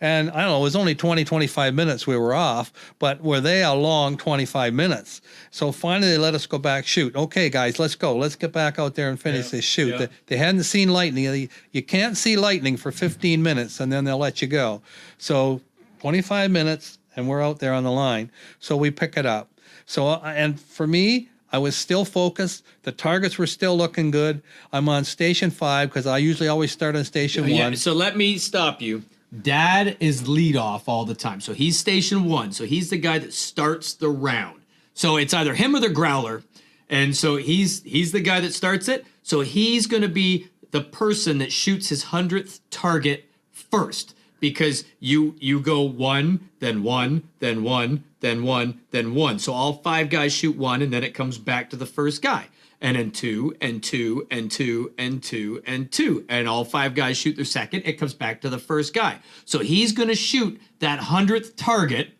And I don't know, it was only 20, 25 minutes we were off, but were they a long 25 minutes? So finally they let us go back, shoot. Okay, guys, let's go. Let's get back out there and finish this shoot. Yeah. They hadn't seen lightning. You can't see lightning for 15 minutes, and then they'll let you go. So 25 minutes, and we're out there on the line. So we pick it up. So, and for me, I was still focused. The targets were still looking good. I'm on station 5 because I usually always start on station 1. So let me stop you. Dad is lead off all the time. So he's station 1. So he's the guy that starts the round. So it's either him or the growler. And so he's the guy that starts it. So he's going to be the person that shoots his 100th target first, because you go 1, then 1, then 1, then 1, then 1. So all 5 guys shoot 1, and then it comes back to the first guy. And then 2, and 2, and 2, and 2, and 2. And all 5 guys shoot their second. It comes back to the first guy. So he's going to shoot that 100th target.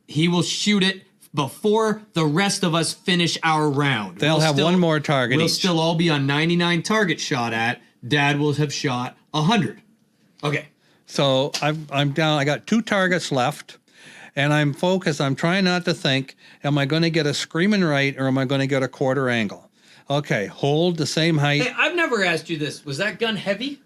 He will shoot it before the rest of us finish our round. They'll have one more target We'll each. still all be on 99 targets shot at. Dad will have shot 100. Okay. So I'm down. I got 2 targets left, and I'm focused. I'm trying not to think, am I going to get a screaming right or am I going to get a quarter angle? Okay, hold the same height. Hey, I've never asked you this. Was that gun heavy?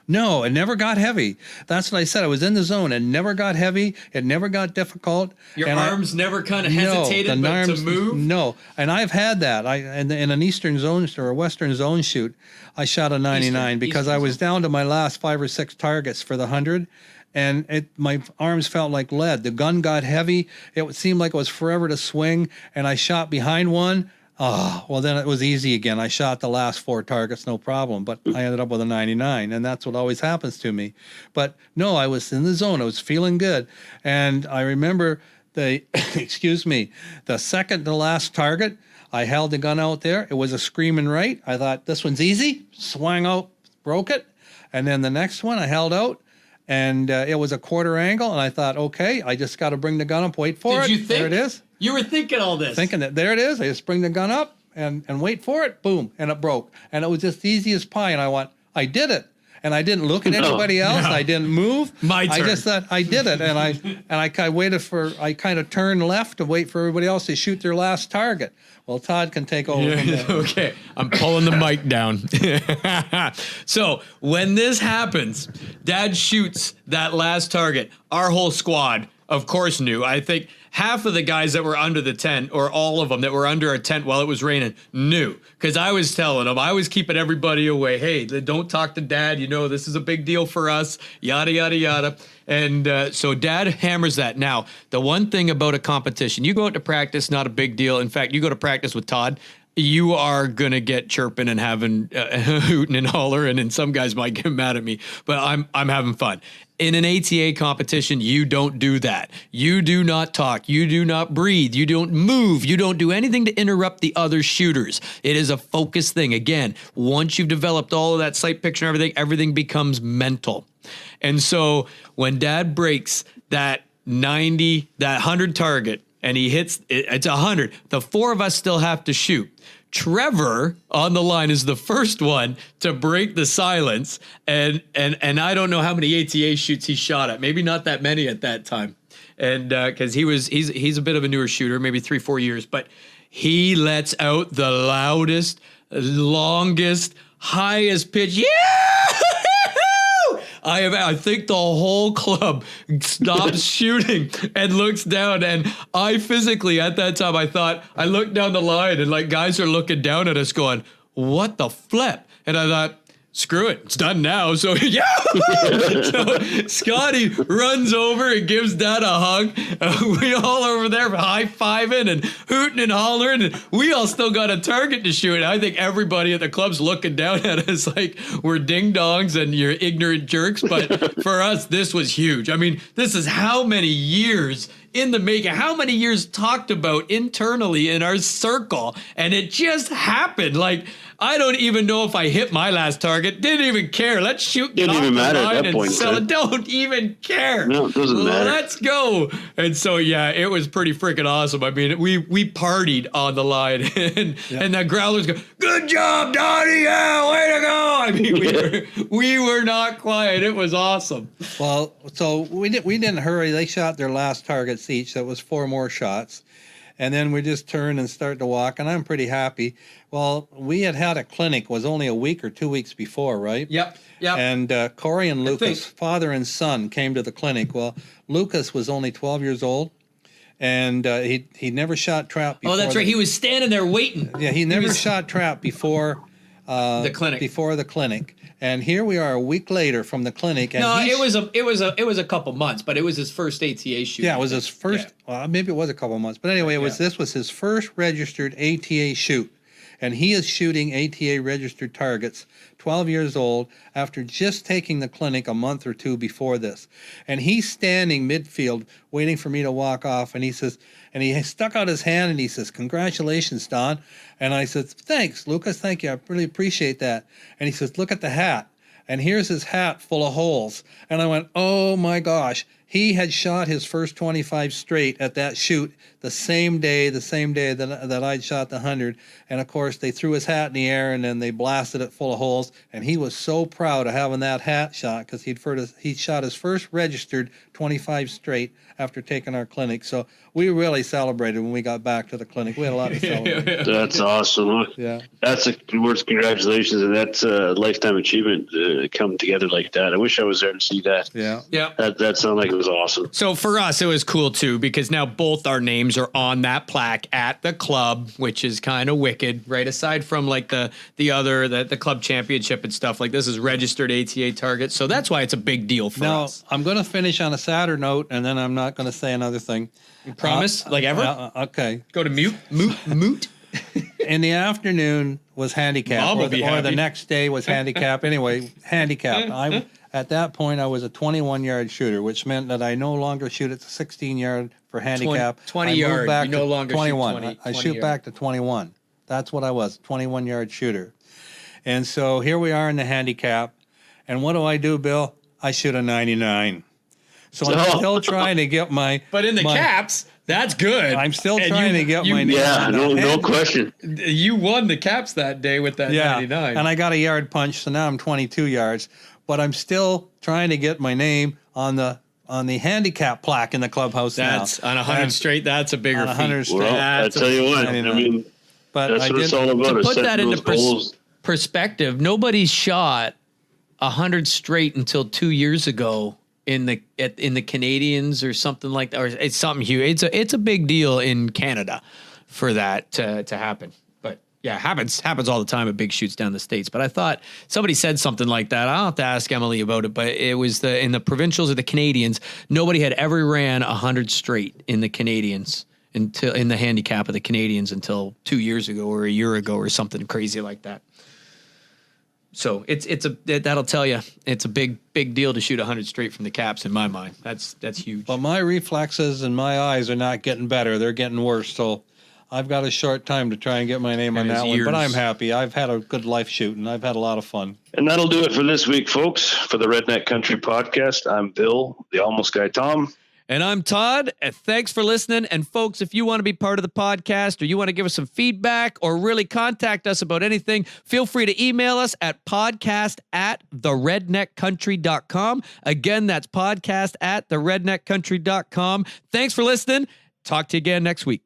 No, it never got heavy. That's what I said. I was in the zone. It never got heavy. It never got difficult. Your arms never kind of hesitated to move? No, and I've had that. In an Eastern zone or a Western zone shoot, I shot a 99 because I was down to my last 5 or 6 targets for the 100, and my arms felt like lead. The gun got heavy. It seemed like it was forever to swing, and I shot behind one. Oh, well, then it was easy again. I shot the last 4 targets, no problem, but I ended up with a 99, and that's what always happens to me. But no, I was in the zone. I was feeling good. And I remember excuse me, the second to last target, I held the gun out there. It was a screaming right. I thought, this one's easy. Swung out, broke it. And then the next one I held out, and it was a quarter angle, and I thought, okay, I just got to bring the gun up, wait for it. Did you think? There it is. You were thinking all this. Thinking that there it is. I just bring the gun up and wait for it. Boom. And it broke. And it was just easy as pie. And I went, I did it. And I didn't look at anybody else. No. I didn't move. My turn. I just thought I did it. And I waited I kind of turned left to wait for everybody else to shoot their last target. Well, Todd can take over from there. Okay. I'm pulling the mic down. So when this happens, Dad shoots that last target. Our whole squad, of course, knew. I think half of the guys that were under the tent, or all of them that were under our tent while it was raining, knew. Because I was telling them, I was keeping everybody away. Hey, don't talk to Dad. You know, this is a big deal for us. Yada, yada, yada. And so Dad hammers that. Now, the one thing about a competition, you go out to practice, not a big deal. In fact, you go to practice with Todd, you are going to get chirping and having hooting and hollering, and some guys might get mad at me, but I'm having fun. In an ATA competition, you don't do that. You do not talk. You do not breathe. You don't move. You don't do anything to interrupt the other shooters. It is a focused thing. Again, once you've developed all of that sight picture and everything becomes mental. And so when Dad breaks that 90, that 100 target, and he hits, it's 100, the 4 of us still have to shoot. Trevor on the line is the first one to break the silence, and I don't know how many ATA shoots he shot at. Maybe not that many at that time, and because he's a bit of a newer shooter, maybe 3-4 years, but he lets out the loudest, longest, highest pitch. Yeah. I think the whole club stops shooting and looks down. And I physically, at that time, I looked down the line and like guys are looking down at us going, what the flip? And I thought, screw it, it's done now. So yeah, so Scotty runs over and gives Dad a hug. We all over there high-fiving and hooting and hollering, and we all still got a target to shoot. And I think everybody at the club's looking down at us like we're ding-dongs and you're ignorant jerks. But for us, this was huge. I mean, this is how many years in the making, how many years talked about internally in our circle, and it just happened. Like, I don't even know if I hit my last target. Didn't even care. Let's shoot. Didn't even matter at that point. Don't even care. No, it doesn't matter. Let's go. And so, yeah, it was pretty freaking awesome. I mean, we partied on the line, and the growlers go, "Good job, Donnie! Yeah, way to go!" I mean, we were not quiet. It was awesome. Well, so we didn't hurry. They shot their last targets each. That was 4 more shots. And then we just turned and started to walk, and I'm pretty happy. Well, we had a clinic, was only a week or 2 weeks before, right? Yep. And Corey and Lucas, father and son, came to the clinic. Well, Lucas was only 12 years old, and he never shot trap before. Oh, that's right. He was standing there waiting. Yeah, he never shot trap before the clinic. Before the clinic. And here we are a week later from the clinic. And no, it was a couple months, but it was his first ATA shoot. Yeah, it was his first. Yeah. Well, maybe it was a couple months, but anyway, this was his first registered ATA shoot, and he is shooting ATA registered targets. 12 years old, after just taking the clinic a month or 2 before this, and he's standing midfield waiting for me to walk off, and he says, and he stuck out his hand and he says, "Congratulations, Don." And I said, "Thanks, Lucas. Thank you. I really appreciate that." And he says, "Look at the hat." And here's his hat full of holes. And I went, oh my gosh. He had shot his first 25 straight at that shoot the same day that I'd shot the 100. And of course, they threw his hat in the air and then they blasted it full of holes. And he was so proud of having that hat shot because he shot his first registered 25 straight after taking our clinic. So we really celebrated when we got back to the clinic. We had a lot to celebrate. That's awesome. Yeah. That's a words congratulations, and that's a lifetime achievement coming together like that. I wish I was there to see that. Yeah. That sounded like it was awesome. So for us, it was cool too, because now both our names are on that plaque at the club, which is kind of wicked, right? Aside from like the club championship and stuff, like this is registered ATA targets. So that's why it's a big deal for us. Now, I'm going to finish on a sadder note, and then I'm not going to say another thing. You promise? Like ever? Okay. Go to mute. in the afternoon was handicap, or the next day was handicap. Anyway, handicap. At that point, I was a 21-yard shooter, which meant that I no longer shoot at the 16-yard for handicap. 20 yard. Back You no longer 21. shoot 20. I shoot back to 21. That's what I was, 21-yard shooter. And so here we are in the handicap. And what do, Bill? I shoot a 99. So I'm still trying to get my... But in the caps, that's good. I'm still trying to get my... Yeah, no question. You won the caps that day with that 99. And I got a yard punch, so now I'm 22 yards. But I'm still trying to get my name on the handicap plaque in the clubhouse now. That's on 100 straight. That's a bigger feat. Well, I tell you what, I mean, but that's what it's all about. To put that into perspective, nobody's shot 100 straight until 2 years ago in the Canadians or something like that. Or it's something huge. It's a big deal in Canada for that to happen. But yeah, happens all the time at big shoots down the States. But I thought somebody said something like that. I'll have to ask Emily about it. But it was in the provincials of the Canadians, nobody had ever ran 100 straight in the Canadians until in the handicap of the Canadians until 2 years ago or a year ago or something crazy like that. So that'll tell you it's a big deal to shoot 100 straight from the caps in my mind. That's huge. But my reflexes and my eyes are not getting better; they're getting worse. So I've got a short time to try and get my name on that one. But I'm happy. I've had a good life shooting. I've had a lot of fun. And that'll do it for this week, folks. For the Redneck Country Podcast, I'm Bill, the almost guy Thom. And I'm Todd. And thanks for listening. And folks, if you want to be part of the podcast or you want to give us some feedback or really contact us about anything, feel free to email us at podcast@theredneckcountry.com. Again, that's podcast@theredneckcountry.com. Thanks for listening. Talk to you again next week.